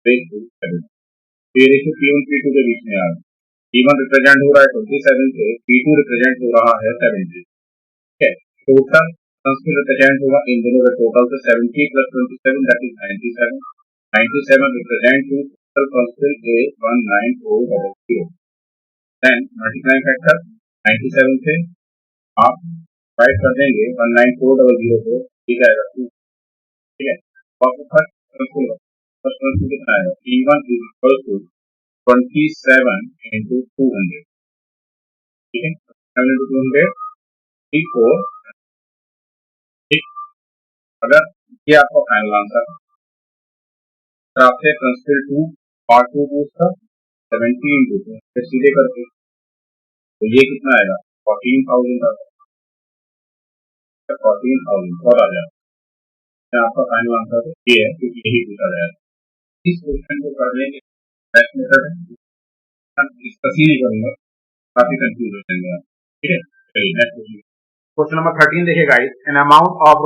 रेस टू 7। ये रेशियो P1 P2 के बीच में आ गया। P1 रिप्रेजेंट हो रहा है 27 से, P2 रिप्रेजेंट हो रहा है 70। ठीक है, टोटल प्रिंसिपल रिप्रेजेंट होगा इन दोनों का टोटल से 70 + 27 that is 97। 97 represent to total principal is 19400। Then multiplying factor 97 से आप डिवाइड कर देंगे 19400 को, ठीक आएगा 2। ठीक है, और फर्स्ट प्रिंसिपल कितना आएगा, P1 is equal to 27 into 200। ठीक है, 7 into 200 34। ठीक, अगर ये आपका फाइनल आंसर है तो आपसे प्रिंसिपल 2 पार्ट 2 पूछता 70 into 2 सीधे करके, तो ये कितना आएगा 14,000 आएगा। 14,000 और आ जाए। आपका फाइनल आंसर तो ये है, क्योंकि यही पूछा गया है। इस क्वेश्चन को करने के बेस्ट मेथड डिस्कस ही नहीं करूंगा, काफी कंफ्यूज हो जाएंगे आप। ठीक है, चलिए नेक्स्ट क्वेश्चन। क्वेश्चन नंबर 13 देखिए guys, an amount of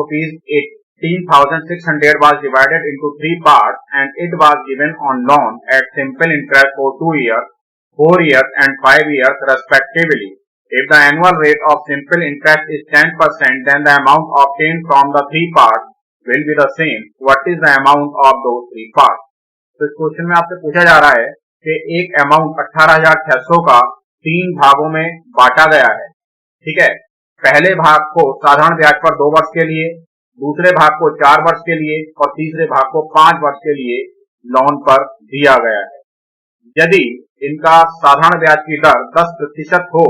₹18,600 was divided into 3 parts and it was given on loan at simple interest for 2 years, 4 years and 5 years respectively. If the annual rate of simple interest is 10%, then the amount obtained from the 3 parts will be the same. What is the amount of those 3 parts? तो इस क्वेश्चन में आपसे पूछा जा रहा है कि एक अमाउंट 18,600 का 3 भागों में बांटा गया है। ठीक है, पहले भाग को साधारण ब्याज पर 2 वर्ष के लिए, दूसरे भाग को 4 वर्ष के लिए और तीसरे भाग को 5 वर्ष के लिए लोन पर दिया गया है। यदि इनका साधारण ब्याज की दर 10% हो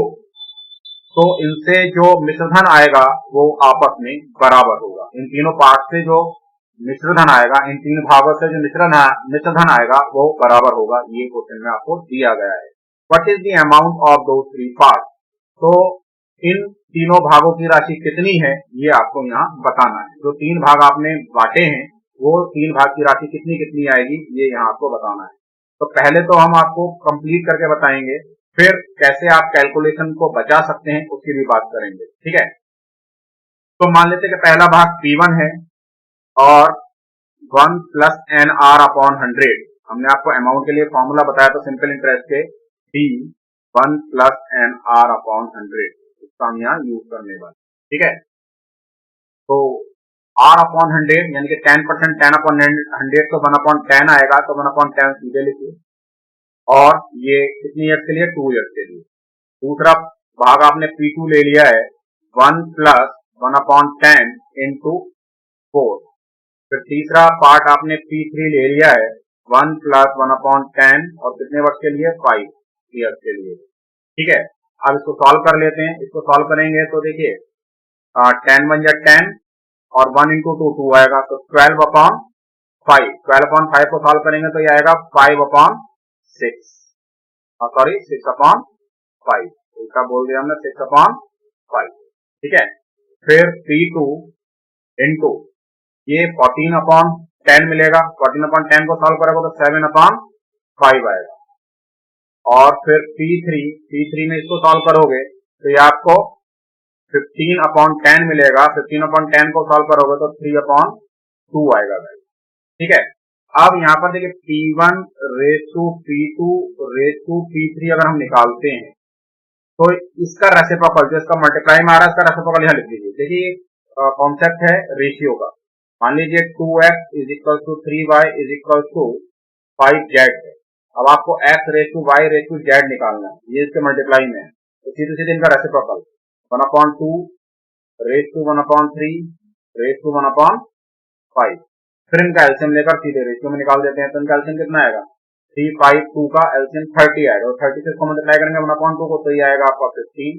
तो इनसे जो मिश्रधन आएगा वो आपस में बराबर होगा। इन तीनों पार्ट से जो मिश्रधन आएगा, इन 3 भागों से जो मिश्रधन आएगा वो बराबर होगा। ये क्वेश्चन में आपको दिया गया है। What is the amount of those 3 part? तो इन तीनों भागों की राशि कितनी है ये आपको यहाँ बताना है। जो 3 भाग आपने बांटे हैं वो 3 भाग की राशि कितनी कितनी आएगी ये यहाँ आपको बताना है। तो पहले तो हम आपको कंप्लीट करके बताएंगे, फिर कैसे आप कैलकुलेशन को बचा सकते हैं उसकी भी बात करेंगे। ठीक है, तो मान लेते हैं कि पहला भाग P1 है और 1 + NR/100। हमने आपको अमाउंट के लिए फॉर्मूला बताया था सिंपल इंटरेस्ट के, P1 + NR/100, इसका हम यहाँ यूज करने वाले। ठीक है, तो R/100 यानी कि 10%, 10/100 तो 1/10 आएगा, तो 1/10 सीधे लिखिए। और ये कितनी ईयर्स के लिए? 2 ईयर्स के लिए। दूसरा भाग आपने P2 ले लिया है 1 + 1/10 × 4। फिर तीसरा पार्ट आपने P3 ले लिया है 1 + 1/10 और कितने वर्ष के लिए? 5 ईयर्स के लिए। ठीक है, अब इसको सॉल्व कर लेते हैं। इसको सॉल्व करेंगे तो देखिए 10 × 1 = 10 और 1 × 2 2 आएगा, तो 12/5। 12/5 को सॉल्व करेंगे तो ये आएगा 5/6, सॉरी 6/5, उल्टा बोल दिया हमने, 6/5। ठीक है, फिर P2 × ये 14/10 मिलेगा, 14/10 को सॉल्व करेगा तो 7/5 आएगा। और फिर P3 में इसको सॉल्व करोगे तो ये आपको 15/10 मिलेगा, 15/10 को सॉल्व करोगे तो 3/2 आएगा। ठीक है, अब यहाँ पर देखिए P1/P2/P3 अगर हम निकालते हैं तो इसका रेसिप्रोकल जो इसका मल्टीप्लाई में आ रहा है इसका रेसिप्रोकल यहाँ लिख लीजिए। देखिए कॉन्सेप्ट है रेशियो का। मान लीजिए 2x = 3y = 5z है। अब आपको x/y/z निकालना है, ये इसके मल्टीप्लाई में है, तो सीधे सीधे इनका रेसिप्रोकल 1/2/1/3/1/5। फिर इनका एलसीएम लेकर सीधे रेशियो में निकाल देते हैं, तो इनका एलसीएम कितना आएगा? 3, 5, 2 का एलसीएम 30 आएगा, और 30 से इसको मल्टीप्लाई करेंगे 1/2 को तो ये आएगा आपका 15,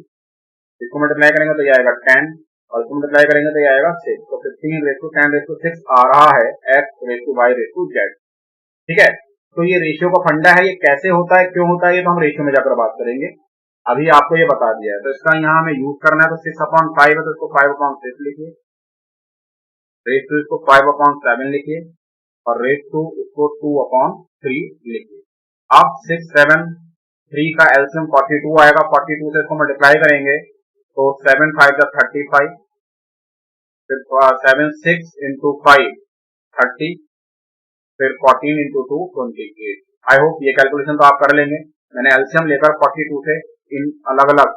इसको मल्टीप्लाई करेंगे तो ये आएगा 10 और इसको मल्टीप्लाई करेंगे तो ये आएगा 6। तो 15/10/6 आ रहा है x/y/z। ठीक है, तो ये रेशियो का फंडा है। ये कैसे होता है, क्यों होता है, ये तो हम रेशियो में जाकर बात करेंगे। अभी आपको ये बता दिया है, तो इसका यहाँ हमें यूज करना है। तो 6/5 है तो इसको 5/6 लिखिए, रेस टू इसको 5/7 लिखिए और रेस टू इसको 2/3 लिखिए। अब 6, 7, 3 का एलसीएम 42 आएगा, 42 से इसको मल्टीप्लाई करेंगे तो 7 5 = 35, फिर 7 6 × 5 30, फिर 14 × 2 28। आई होप ये कैलकुलेशन तो आप कर लेंगे। मैंने एलसीएम लेकर 42 से इन अलग अलग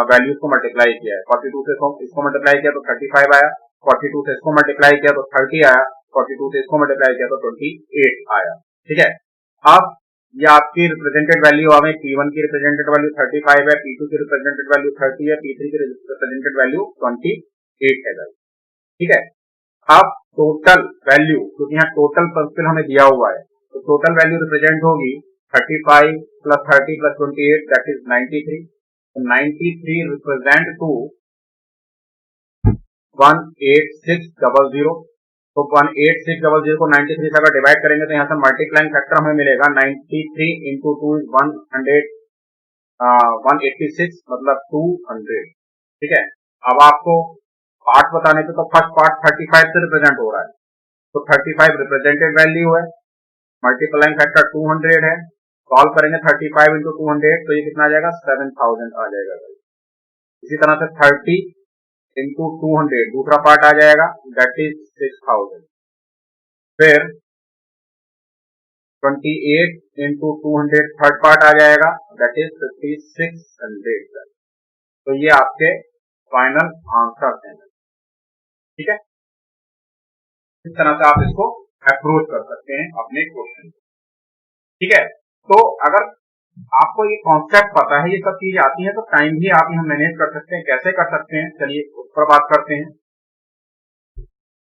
वैल्यूज को मल्टीप्लाई किया है। 42 से इसको मल्टीप्लाई किया तो 35 आया, 42 से इसको मल्टीप्लाई किया तो 30 आया, 42 से इसको मल्टीप्लाई किया तो 28 आया। ठीक है, अब ये आपकी रिप्रेजेंटेड वैल्यू आ गई। P1 की रिप्रेजेंटेड वैल्यू 35 है, P2 की रिप्रेजेंटेड वैल्यू 30 है, P3 की रिप्रेजेंटेड वैल्यू 28 है। ठीक है, अब टोटल वैल्यू, क्योंकि यहाँ टोटल पर्सन हमें दिया हुआ है, तो टोटल वैल्यू रिप्रेजेंट होगी 35 + 30 + 28 दैट इज 93। तो 93 रिप्रेजेंट टू 18600। तो 18600 को 93 से अगर डिवाइड करेंगे तो यहाँ से मल्टीप्लाइंग फैक्टर हमें मिलेगा 93 × 2 = 186 मतलब 200। ठीक है, अब आपको पार्ट बताने पे तो फर्स्ट पार्ट 35 से रिप्रेजेंट हो रहा है, तो 35 रिप्रेजेंटेड वैल्यू है, मल्टीप्लाइंग फैक्टर 200 है, सॉल्व करेंगे 35 इंटू 200 तो ये कितना आ जाएगा 7000 आ जाएगा। इसी तरह से 30 इंटू 200 दूसरा पार्ट आ जाएगा, दैट इज 6000। फिर 28 इंटू 200 थर्ड पार्ट आ जाएगा, दैट इज 5600। तो ये आपके फाइनल आंसर हैं, ठीक है। इस तरह से आप इसको अप्रोच कर सकते हैं अपने क्वेश्चन, ठीक है। तो अगर आपको ये कॉन्सेप्ट पता है, ये सब चीजें आती हैं, तो टाइम भी आप यहाँ मैनेज कर सकते हैं। कैसे कर सकते हैं, चलिए उस पर बात करते हैं।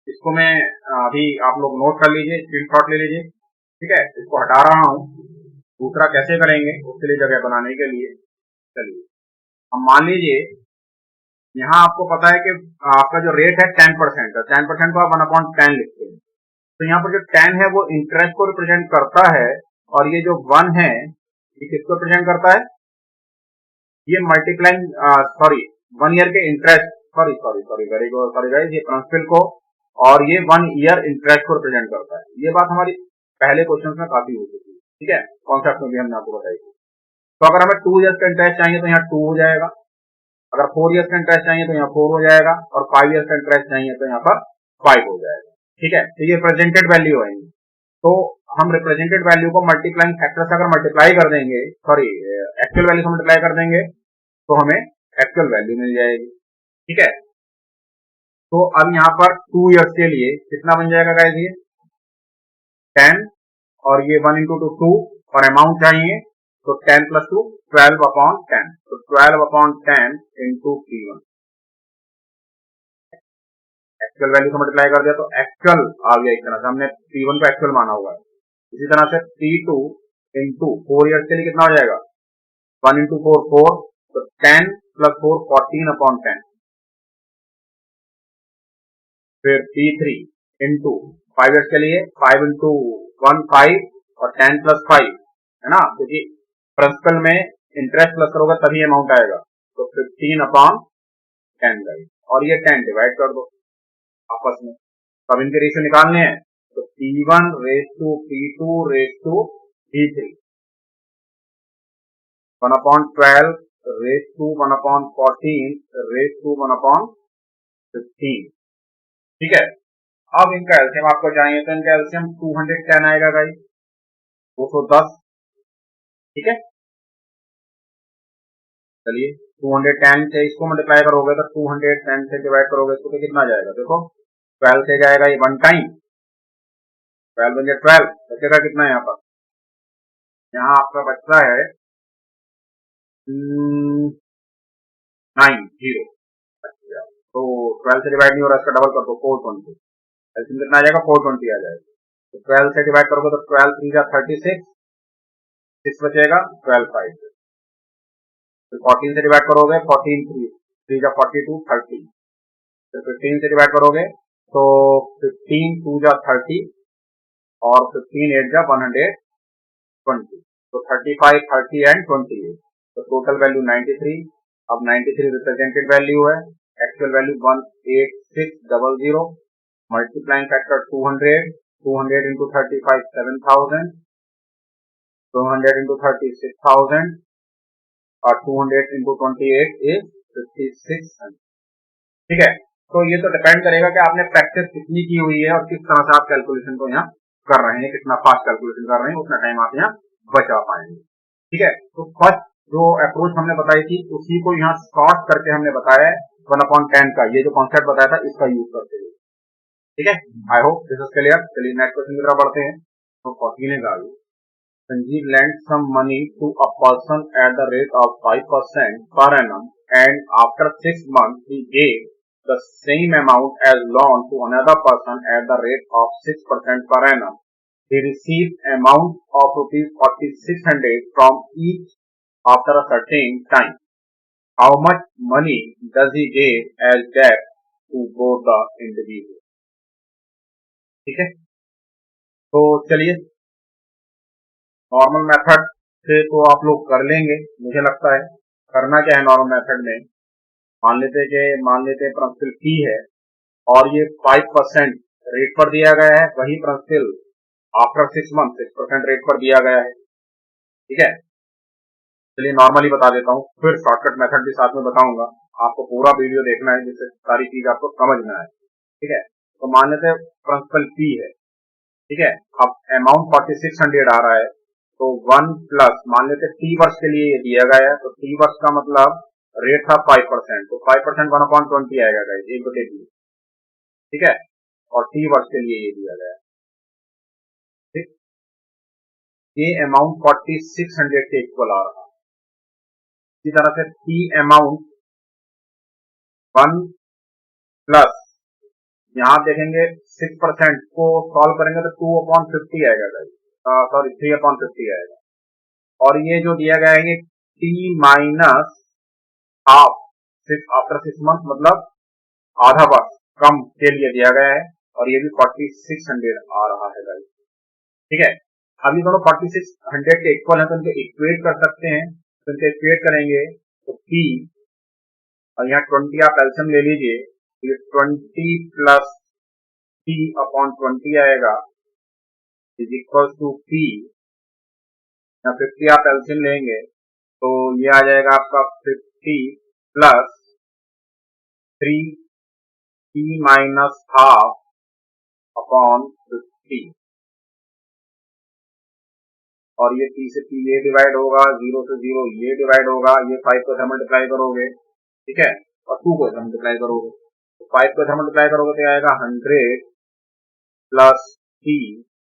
इसको मैं अभी आप लोग नोट कर लीजिए, स्क्रीनशॉट ले लीजिए, ठीक है। इसको हटा रहा हूं, दूसरा कैसे करेंगे उसके लिए जगह बनाने के लिए। चलिए अब मान लीजिए यहाँ आपको पता है कि आपका जो रेट है 10% है, 10% को आप 1/10 लिखते हैं। तो यहाँ पर जो 10 है वो इंटरेस्ट को रिप्रेजेंट करता है, और ये जो 1 है ये किसको रिप्रेजेंट करता है, ये मल्टीप्लाइंग सॉरी 1 ईयर के interest, sorry very good, sorry guys, ये प्रिंसिपल को और ये 1 ईयर इंटरेस्ट को रिप्रेजेंट करता है। ये बात हमारी पहले क्वेश्चन में काफी हो चुकी है, ठीक है, कॉन्सेप्ट में भी हमने आपको बताई थी। तो अगर हमें 2 ईयर्स का इंटरेस्ट चाहिए तो यहाँ 2 हो जाएगा, अगर 4 ईयर्स का इंटरेस्ट चाहिए तो यहाँ 4 हो जाएगा, और 5 ईयर्स का इंटरेस्ट चाहिए तो यहाँ पर 5 हो जाएगा, ठीक है। तो ये रिप्रेजेंटेड वैल्यू आएंगी। तो हम रिप्रेजेंटेड वैल्यू को मल्टीप्लाइंग फैक्टर से अगर मल्टीप्लाई कर देंगे, सॉरी एक्चुअल वैल्यू से मल्टीप्लाई कर देंगे तो हमें एक्चुअल वैल्यू मिल जाएगी, ठीक है। तो अब यहाँ पर 2 ईयर्स के लिए कितना बन जाएगा गाइस, ये 10 और ये 1 इंटू 2 और अमाउंट चाहिए तो 10 प्लस 2 12/10, तो 12/10 इंटू P1, एक्चुअल वैल्यू से मल्टीप्लाई कर दिया तो एक्चुअल आ गया। एक तरह से हमने P1 को एक्चुअल माना हुआ है। इसी तरह से P2 इंटू 4 ईयर्स के लिए कितना हो जाएगा, 1 इंटू 4 4, तो 10 प्लस 4 14/10। फिर P3 इंटू 5 ईयर्स के लिए 5 इंटू 1 5 और 10 प्लस 5 है ना, क्योंकि प्रिंसिपल में इंटरेस्ट प्लस करोगे तभी अमाउंट आएगा, तो 15/10 गाइस, और ये 10 डिवाइड कर दो आपस में। अब इनके रेशियो निकालने हैं, तो P1 raise to P2 raise to P3, 1/12 raise to 1/14 raise to 1/15, ठीक है। अब इनका एलसीएम आपको चाहिए तो इनका एलसीएम 210 आएगा गाइस, 210, ठीक है। चलिए 210 से इसको मल्टीप्लाई करोगे तो 210 से डिवाइड करोगे इसको तो कितना जाएगा, देखो 12 से जाएगा ये 1 टाइम, 12 बन जाए 12, बचेगा कितना यहाँ पर, यहाँ आपका बचता है 9 0। अच्छा तो 12 से डिवाइड नहीं हो रहा, इसका डबल कर दो 420, एलसीएम कितना आ जाएगा 420 आ जाएगा। तो 12 से डिवाइड करोगे तो 12 3 जा 36, 6 बचेगा 12 5, फिर 14 से डिवाइड करोगे 14 3 जा 42 30, फिर 15 से डिवाइड करोगे तो 15 2 जा 30 और 15 8 जा 120, तो 35 30 एंड 28, तो टोटल वैल्यू 93। अब 93 रिप्रेजेंटेड वैल्यू है, actual value 18600, multiplying factor 200, 200 into 35 7000, 200 into 30 6000 और 200 इंटू 28 इज 5600, ठीक है। तो ये तो डिपेंड करेगा कि आपने प्रैक्टिस कितनी की हुई है और किस तरह से आप कैलकुलेशन को यहाँ कर रहे हैं, कितना फास्ट कैलकुलेशन कर रहे हैं, उतना टाइम आप यहाँ बचा पाएंगे, ठीक है। तो फर्स्ट जो अप्रोच हमने बताई थी उसी को यहाँ शॉर्ट करके हमने बताया है 1/10 का, ये जो कॉन्सेप्ट बताया था इसका यूज करते हुए, ठीक है। I hope this is clear. चलिए नेक्स्ट क्वेश्चन की तरफ बढ़ते हैं। तो 14 है, Sanjeev lent some money to a person at the rate of 5% per annum, and after 6 months he gave the same amount as loan to another person at the rate of 6% per annum. He received amount of rupees 4600 from each after a certain time. How much money does he give as debt to both the individuals? ठीक है, तो चलिए नॉर्मल मेथड से तो आप लोग कर लेंगे, मुझे लगता है। करना क्या है नॉर्मल मेथड में, मान लेते प्रिंसिपल P है और ये 5% रेट पर दिया गया है, वही प्रिंसिपल आफ्टर 6 मंथ 6% रेट पर दिया गया है। ठीक है, चलिए नॉर्मली बता देता हूँ, फिर शॉर्टकट मेथड भी साथ में बताऊंगा। आपको पूरा वीडियो देखना है जिससे सारी चीज आपको समझ में आए। ठीक है, तो मान लेते प्रिंसिपल P है। ठीक है, अब अमाउंट 4600 आ रहा है, तो 1 प्लस मान लेते T वर्ष के लिए ये दिया गया है, तो T वर्ष का मतलब रेट था 5%, तो 5% 1/20 आएगा गाइस, 1/20। ठीक है, और T वर्ष के लिए ये दिया गया है। ठीक, ये अमाउंट 4600 के इक्वल आ रहा है। इसी तरह से T अमाउंट 1 प्लस, यहाँ देखेंगे 6% को सॉल्व करेंगे तो 2/50 आएगा गाइस, सॉरी 3/50 आएगा। और ये जो दिया गया है ये T minus half after 6 month मतलब आधा वर्ष कम के लिए दिया गया है, और ये भी 4600 आ रहा है गाइस। ठीक है, अभी दोनों 4600 के इक्वल है, तो इनको इक्वेट कर सकते हैं। तो इनको इक्वेट करेंगे तो P, और यहाँ 20 आप एल्सियम ले लीजिए, ये 20 प्लस T/20 आएगा इज इक्वल टू P, यहाँ 50 आप एल्सियम लेंगे तो ये आ जाएगा आपका 50 plus 3T minus half upon 50, और ये T से P ये डिवाइड होगा, 0 से 0 ये डिवाइड होगा, ये 5 को इधर मल्टीप्लाई करोगे। ठीक है, और 2 को इधर मल्टीप्लाई करोगे, तो 5 को इधर मल्टीप्लाई करोगे तो आएगा 100 plus T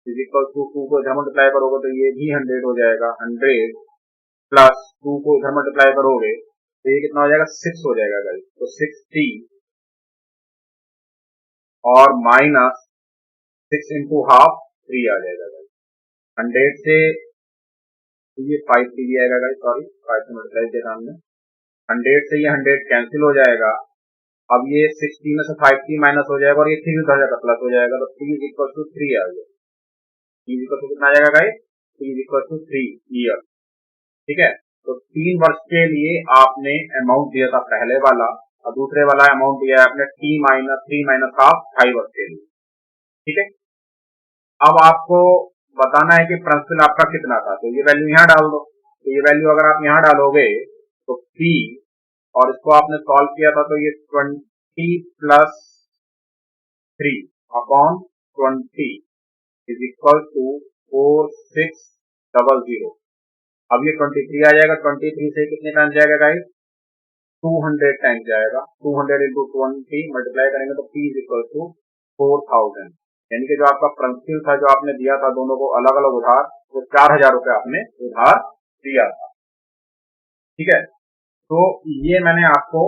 is equal to 2 को इधर मल्टीप्लाई करोगे तो ये भी 100 हो जाएगा, 100 प्लस 2 को इधर मल्टीप्लाई करोगे तो ये कितना हो जाएगा, 6 हो जाएगा गाइस। तो 6T और माइनस 6 इंटू हाफ 3 आ जाएगा गाइस। 100 से ये 5T भी आएगा गाइस, सॉरी 5 से मल्टीप्लाई के सामने 100 से ये 100 कैंसिल हो जाएगा। अब ये 6T में से 5T माइनस हो जाएगा और ये 3 उधर जाकर प्लस हो जाएगा, तो T इज इक्वल टू 3 आ जाएगा। T इज इक्वल टू कितना आ जाएगा guys, T is equal to 3 year. ठीक है, तो 3 वर्ष के लिए आपने अमाउंट दिया था पहले वाला, और दूसरे वाला अमाउंट दिया है आपने T माइनस 3 माइनस हाफ 5 वर्ष के लिए। ठीक है, अब आपको बताना है कि प्रिंसिपल आपका कितना था, तो ये वैल्यू यहाँ डाल दो। तो ये वैल्यू अगर आप यहाँ डालोगे तो P, और इसको आपने सॉल्व किया था तो ये 20 plus 3 upon 20 is equal to 4600। अब ये 23 आ जाएगा, 23 से कितने टाइम्स जाएगा गाइस, 200 टाइम्स जाएगा। 200 इंटू 20 मल्टीप्लाई करेंगे तो P इज इक्वल टू 4000, यानी कि जो आपका प्रिंसिपल था जो आपने दिया था दोनों को अलग अलग उधार, वो 4000 रुपए आपने उधार दिया था। ठीक है, तो ये मैंने आपको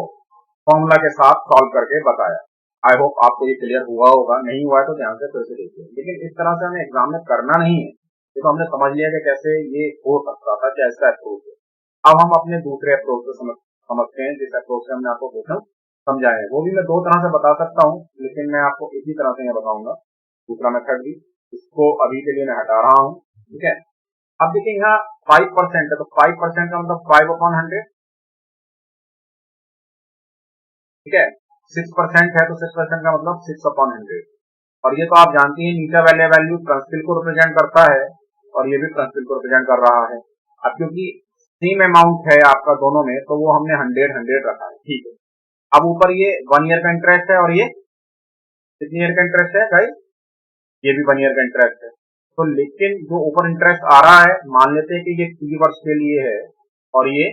फॉर्मूला के साथ सॉल्व करके बताया। आई होप आपको ये क्लियर हुआ होगा, नहीं हुआ है तो ध्यान से फिर से देखिए। लेकिन इस तरह से हमें एग्जाम में करना नहीं है, ये तो हमने समझ लिया कि कैसे ये हो सकता था, क्या इसका अप्रोच है। अब हम अपने दूसरे अप्रोच को समझते हैं, जिस अप्रोच से हमने आपको क्वेश्चन समझाया है। वो भी मैं दो तरह से बता सकता हूँ, लेकिन मैं आपको इसी तरह से यहाँ बताऊंगा दूसरा मेथड भी, इसको अभी के लिए मैं हटा रहा हूँ। ठीक है, अब देखिए यहाँ 5% है, तो 5% का मतलब 5/100। ठीक है, 6% है तो 6% का मतलब 6/100, और ये तो आप जानती हैं नीचे वाले वैल्यू प्रिंसिपल को रिप्रेजेंट करता है और ये भी प्रिंसिपल को रिप्रेजेंट कर रहा है। अब क्योंकि सेम अमाउंट है आपका दोनों में, तो वो हमने 100 रखा है। ठीक है, अब ऊपर ये 1 ईयर का इंटरेस्ट है, और ये कितनी ईयर का इंटरेस्ट है गाइस, ये भी 1 ईयर का इंटरेस्ट है। तो लेकिन जो ऊपर इंटरेस्ट आ रहा है, मान लेते हैं कि ये T वर्ष के लिए है और ये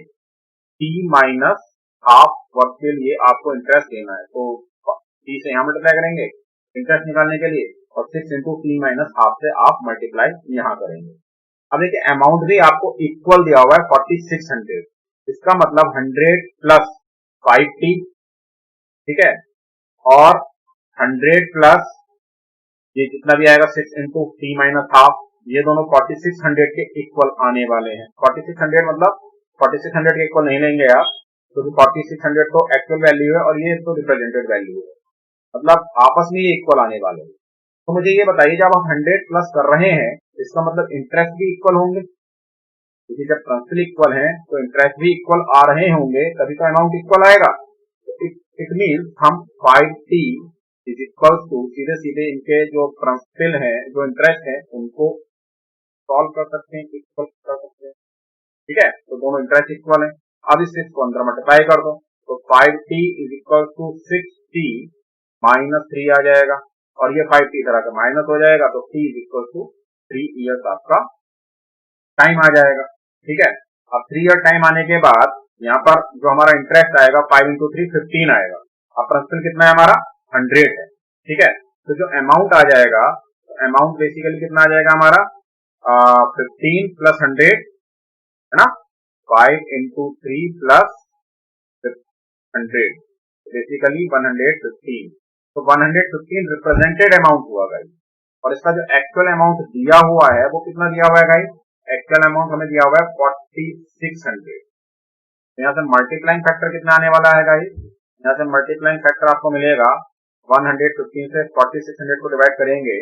T माइनस हाफ वर्ष के लिए आपको इंटरेस्ट देना है, तो T से यहाँ मल्टीप्लाई करेंगे इंटरेस्ट निकालने के लिए, और 6 इंटू T माइनस हाफ से आप मल्टीप्लाई यहाँ करेंगे। अब देखिए अमाउंट भी आपको इक्वल दिया हुआ है 4600, इसका मतलब 100 प्लस 5T, ठीक है, और 100 प्लस ये जितना भी आएगा 6 इंटू T माइनस हाफ, ये दोनों 4600 के इक्वल आने वाले हैं। 4600 मतलब 4600 के इक्वल नहीं लेंगे आप, क्योंकि 4600 तो एक्चुअल वैल्यू है और ये तो रिप्रेजेंटेड वैल्यू है, मतलब आपस में ये इक्वल आने वाले हैं। तो मुझे ये बताइए, जब आप 100 प्लस कर रहे हैं इसका मतलब इंटरेस्ट भी इक्वल होंगे, क्योंकि जब प्रिंसिपल इक्वल है तो इंटरेस्ट भी इक्वल आ रहे होंगे, तभी तो अमाउंट इक्वल आएगा। तो इट मीन्स हम 5t इज इक्वल टू सीधे सीधे इनके जो प्रिंसिपल है जो इंटरेस्ट है उनको सॉल्व कर सकते हैं, इक्वल कर सकते हैं। ठीक है, तो दोनों इंटरेस्ट इक्वल है। अब इस 6 को अंदर मल्टीप्लाई कर दो तो 5t is equal to 6t minus 3 आ जाएगा और ये 5t इधर आकर माइनस हो जाएगा तो t is equal to 3 years आपका टाइम आ जाएगा। ठीक है, अब 3 ईयर टाइम आने के बाद यहाँ पर जो हमारा इंटरेस्ट आएगा 5 इंटू 3 15 आएगा। अब प्रिंसिपल कितना है हमारा 100 है। ठीक है, तो जो अमाउंट आ जाएगा अमाउंट बेसिकली कितना आ जाएगा हमारा 15 प्लस 100 है ना, 5 इंटू 3 प्लस 100 बेसिकली 115। तो 115 रिप्रेजेंटेड अमाउंट हुआ गाइस और इसका जो एक्चुअल अमाउंट दिया हुआ है वो कितना दिया हुआ है गाइस, एक्चुअल अमाउंट हमें दिया हुआ है 4600। यहाँ से मल्टीप्लाइंग फैक्टर कितना आने वाला है गाइस, यहाँ से मल्टीप्लाइंग फैक्टर आपको मिलेगा 115 से 4600 को डिवाइड करेंगे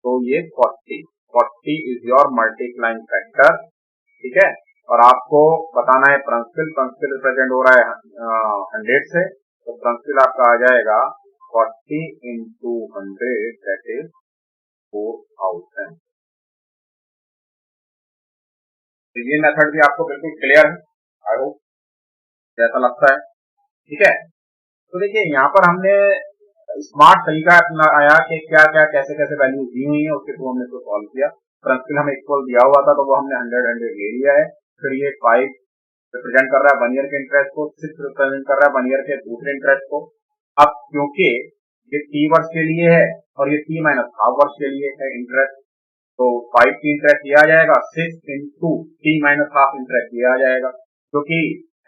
तो ये 40 इज योर मल्टीप्लाइंग फैक्टर। ठीक है, और आपको बताना है प्रिंसिपल रिप्रेजेंट हो रहा है 100 से, तो प्रिंसिपल आपका आ जाएगा 40 इंटू 100 दैट इज 4000। ये मेथड भी आपको बिल्कुल क्लियर है, आई होप जैसा लगता है। ठीक है, तो देखिए यहाँ पर हमने स्मार्ट तरीका आया कि क्या क्या कैसे कैसे वैल्यू दी हुई है उसके थ्रू हमने इसको सॉल्व किया। प्रिंसिपल हमें इक्वल दिया हुआ था तो वो हमने 100 ले लिया है। फिर ये 5 रिप्रेजेंट कर रहा है 1 ईयर के इंटरेस्ट को, 6 रिप्रेजेंट कर रहा है 1 ईयर के दूसरे इंटरेस्ट को। अब क्योंकि ये टी वर्ष के लिए है और ये टी माइनस हाफ वर्ष के लिए है इंटरेस्ट, तो 5 की इंटरेस्ट ये आ जाएगा 6 into T minus half interest ये आ जाएगा। क्योंकि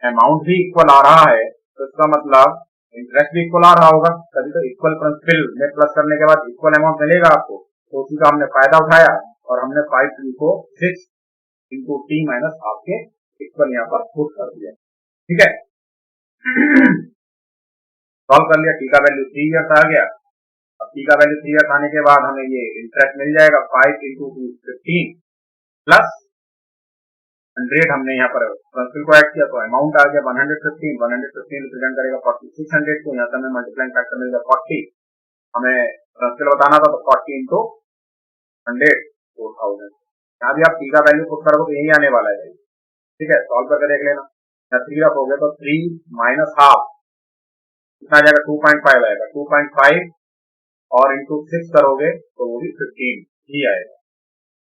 अमाउंट भी इक्वल आ रहा है तो इसका मतलब इंटरेस्ट भी इक्वल आ रहा होगा, तभी तो इक्वल प्रिंसिपल में प्लस करने के बाद इक्वल अमाउंट मिलेगा आपको। तो उसी का हमने फायदा उठाया और हमने 5t को 6 इंटू टी माइनस हाफ के इक्वल यहाँ पर पुट कर दिया। ठीक है, सॉल्व कर लिया, टी का वैल्यू 3 ईयर्स आ गया। अब टी का वैल्यू 3 ईयर्स आने के बाद हमें ये इंटरेस्ट मिल जाएगा 5 इंटू 15 प्लस 100 हमने यहाँ पर प्रिंसिपल को ऐड किया तो अमाउंट आ गया 115 रिप्रेजेंट करेगा 4600 को। यहाँ से हमें मल्टीप्लाइंग फैक्टर मिल गया 40, हमें प्रिंसिपल बताना था तो 40 इंटू 100 4000। यहाँ भी आप टी का वैल्यू पुट करोगे तो यही आने वाला है। ठीक है, सॉल्व करके देख लेना। यहाँ 3 रखोगे तो 3 माइनस हाफ कितना आ जाएगा 2.5 आएगा, 2.5 और इंटू 6 करोगे तो वो भी 15 ही आएगा।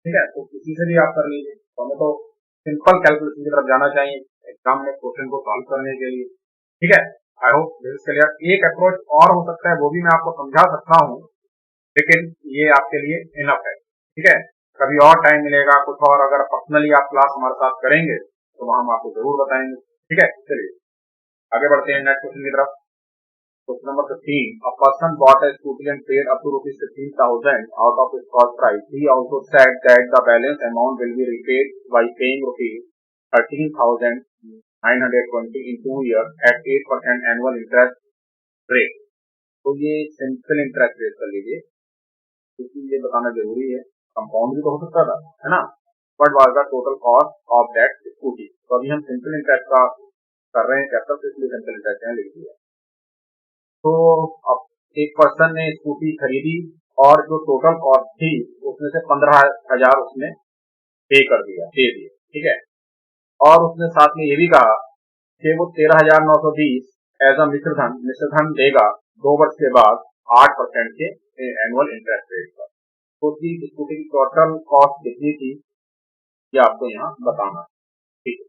ठीक है, तो किसी से भी आप कर लीजिए, तो हमें तो सिंपल कैलकुलेशन की तरफ जाना चाहिए एग्जाम में क्वेश्चन को सॉल्व करने के लिए। ठीक है, I hope this is clear. एक अप्रोच और हो सकता है वो भी मैं आपको समझा सकता हूँ, लेकिन ये आपके लिए इनफ है। ठीक है, कभी और टाइम मिलेगा कुछ और अगर पर्सनली आप क्लास हमारे साथ करेंगे तो वहां हम आपको जरूर बताएंगे। ठीक है, चलिए आगे बढ़ते हैं नेक्स्ट क्वेश्चन की तरफ। Question number 15. A person bought a scooty and paid up to rupees 15,000 out of its cost price. He also said that the balance amount will be repaid by paying rupees 13,920 in 2 years at 8% annual interest rate. तो ये सिंपल इंटरेस्ट रेट कर लीजिए क्योंकि ये बताना जरूरी है, कंपाउंड भी तो हो सकता था, है ना। What was the total cost of that scooty? तो अभी हम सिंपल इंटरेस्ट का कर रहे हैं चैप्टर, तो इसलिए सिंपल इंटरेस्ट यहाँ लिख दिया। तो अब एक पर्सन ने स्कूटी खरीदी और जो टोटल कॉस्ट थी उसमें से 15,000 उसने दे दिया। ठीक है, और उसने साथ में ये भी कहा कि वो 13,920 एज अ मिश्रधन देगा 2 वर्ष के बाद 8% के एनुअल इंटरेस्ट रेट पर। तो उसकी स्कूटी की टोटल कॉस्ट कितनी थी ये आपको यहाँ बताना। ठीक है,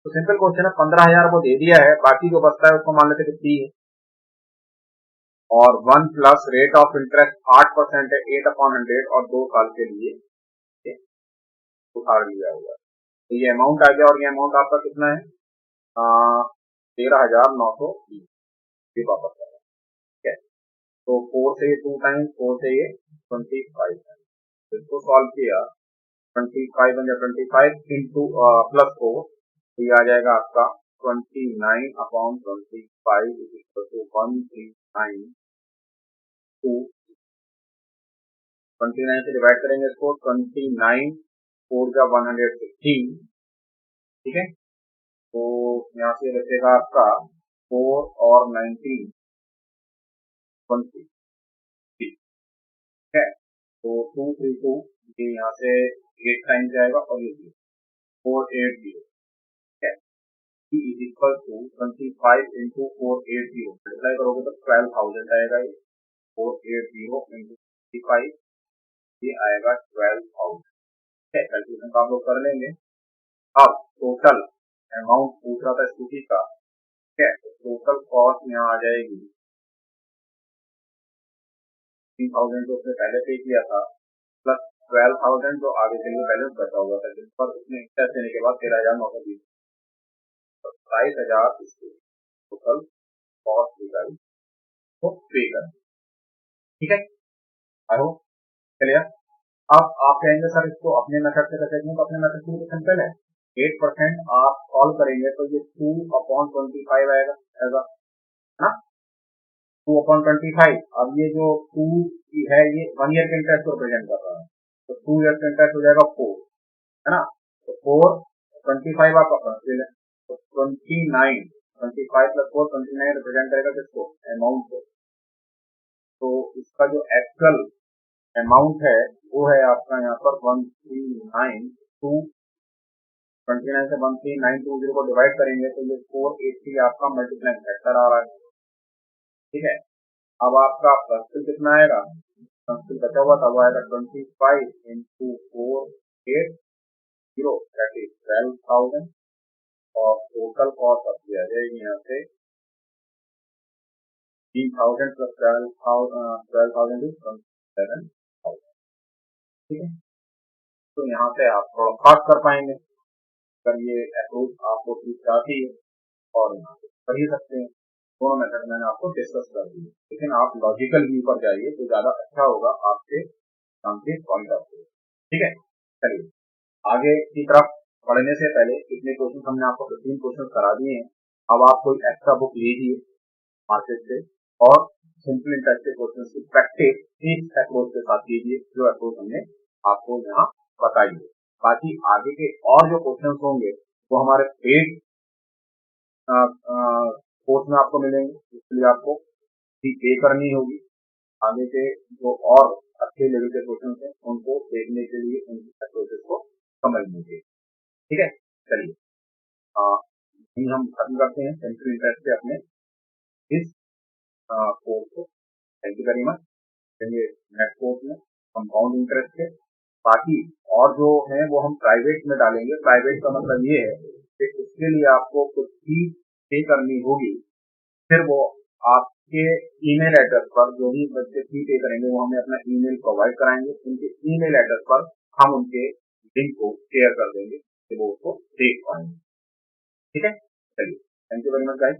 तो सिंपल क्वेश्चन है, 15,000 वो दे दिया है, बाकी जो बचता है उसको मान लेते कितनी है, और 1 प्लस रेट ऑफ इंटरेस्ट 8% है 8/100 और 2 साल के लिए उधार लिया हुआ है। तो ये अमाउंट आ गया और ये अमाउंट आपका कितना है 13,920 वापस आ गया। ठीक है, तो 4 से 2 टाइम्स 4 से ये 25 टाइम्स इसको सॉल्व किया 25 इंटू प्लस 4 तो ये आ जाएगा आपका 29/25 139 29 से डिवाइड करेंगे इसको 29 4 का 116। ठीक है, तो यहाँ से बचेगा आपका 4 और 19 20, ठीक है। तो 232 ये यहाँ से 8 टाइम जाएगा और ये 480, ठीक है। P is equal to 25 into 480, multiply करोगे तो 12,000 आएगा। ये 480 इंटू 25 ये आएगा 12,000, ठीक है। कैलकुलेशन का आप लोग कर लेंगे। अब टोटल अमाउंट पूछ रहा था स्कूटी का, ठीक है। तो टोटल कॉस्ट यहाँ आ जाएगी 3,000 जो उसने पहले पे किया था प्लस 12,000 जो आगे के लिए बैलेंस बचा हुआ था, जिस पर उसने इंटरेस्ट देने के बाद 13,920, 27,000 इसकी टोटल कॉस्ट दी गई तो पे कर, ठीक है। I hope clear. अब आप कहेंगे सर इसको अपने मेथड से कैसे करेंगे, तो अपने मेथड से तो सिंपल है। 8% आप सॉल्व करेंगे तो ये 2/25 आएगा ऐसा, है ना। 2/25। अब ये जो 2 है ये 1 ईयर के इंटरेस्ट को रिप्रेजेंट कर रहा है, तो 2 ईयर का इंटरेस्ट हो जाएगा 4, है ना। तो 4 25 आपका फर्स्ट ईयर है, तो 29, 25 प्लस 4 29 रिप्रेजेंट करेगा किसको, अमाउंट को। तो इसका जो एक्चुअल अमाउंट है वो है आपका यहाँ पर 1392, 29 से 13,920 को डिवाइड करेंगे तो ये 480 आपका मल्टीप्लाइंग फैक्टर आ रहा है, ठीक है। अब आपका फर्स्ट बिल कितना आएगा, फर्स्ट बिल बचा हुआ था वो आएगा 25 इंटू 480 दैट इज 12,000 और टोटल कॉस्ट आपकी आ जाएगी यहाँ से 3,000 प्लस 12,000 इज 27,000, ठीक है। तो यहाँ से आप थोड़ा फास्ट कर पाएंगे अगर ये अप्रोच आपको ठीक चाहती है, और यहाँ से कर ही सकते हैं। दोनों मेथड मैंने आपको डिस्कस कर दिए, लेकिन आप लॉजिकल व्यू पर जाइए तो ज्यादा अच्छा होगा आपके सामने पॉइंट ऑफ व्यू, ठीक है। चलिए आगे की तरफ बढ़ने से पहले इतने क्वेश्चन हमने आपको 15 क्वेश्चन करा दिए हैं। अब आप कोई एक्स्ट्रा बुक लीजिए मार्केट से और सिंपल इंटरेस्टेड क्वेश्चन की प्रैक्टिस इस अप्रोच के साथ कीजिए जो अप्रोच हमने आपको यहाँ बताई है। बाकी आगे के और जो क्वेश्चन होंगे वो हमारे पेड कोर्स में आपको मिलेंगे, इसलिए आपको फी पे करनी होगी। आगे के जो और अच्छे लेवल के क्वेश्चन हैं उनको देखने के लिए उनकी अप्रोचेस को समझने के लिए, ठीक है। चलिए हम खत्म करते हैं सिंपल इंटरेस्ट से अपने इस कोर्स को। Thank you very much. चलिए नेक्स्ट कोर्स में कंपाउंड इंटरेस्ट है, बाकी और जो है वो हम प्राइवेट में डालेंगे। प्राइवेट का मतलब ये है कि उसके लिए आपको कुछ फी पे करनी होगी, फिर वो आपके ईमेल एड्रेस पर जो भी बच्चे फी पे करेंगे वो हमें अपना ईमेल प्रोवाइड कराएंगे, उनके ईमेल एड्रेस पर हम उनके लिंक को शेयर कर देंगे कि वो उसको देख पाएंगे, ठीक है। चलिए thank you very much guys.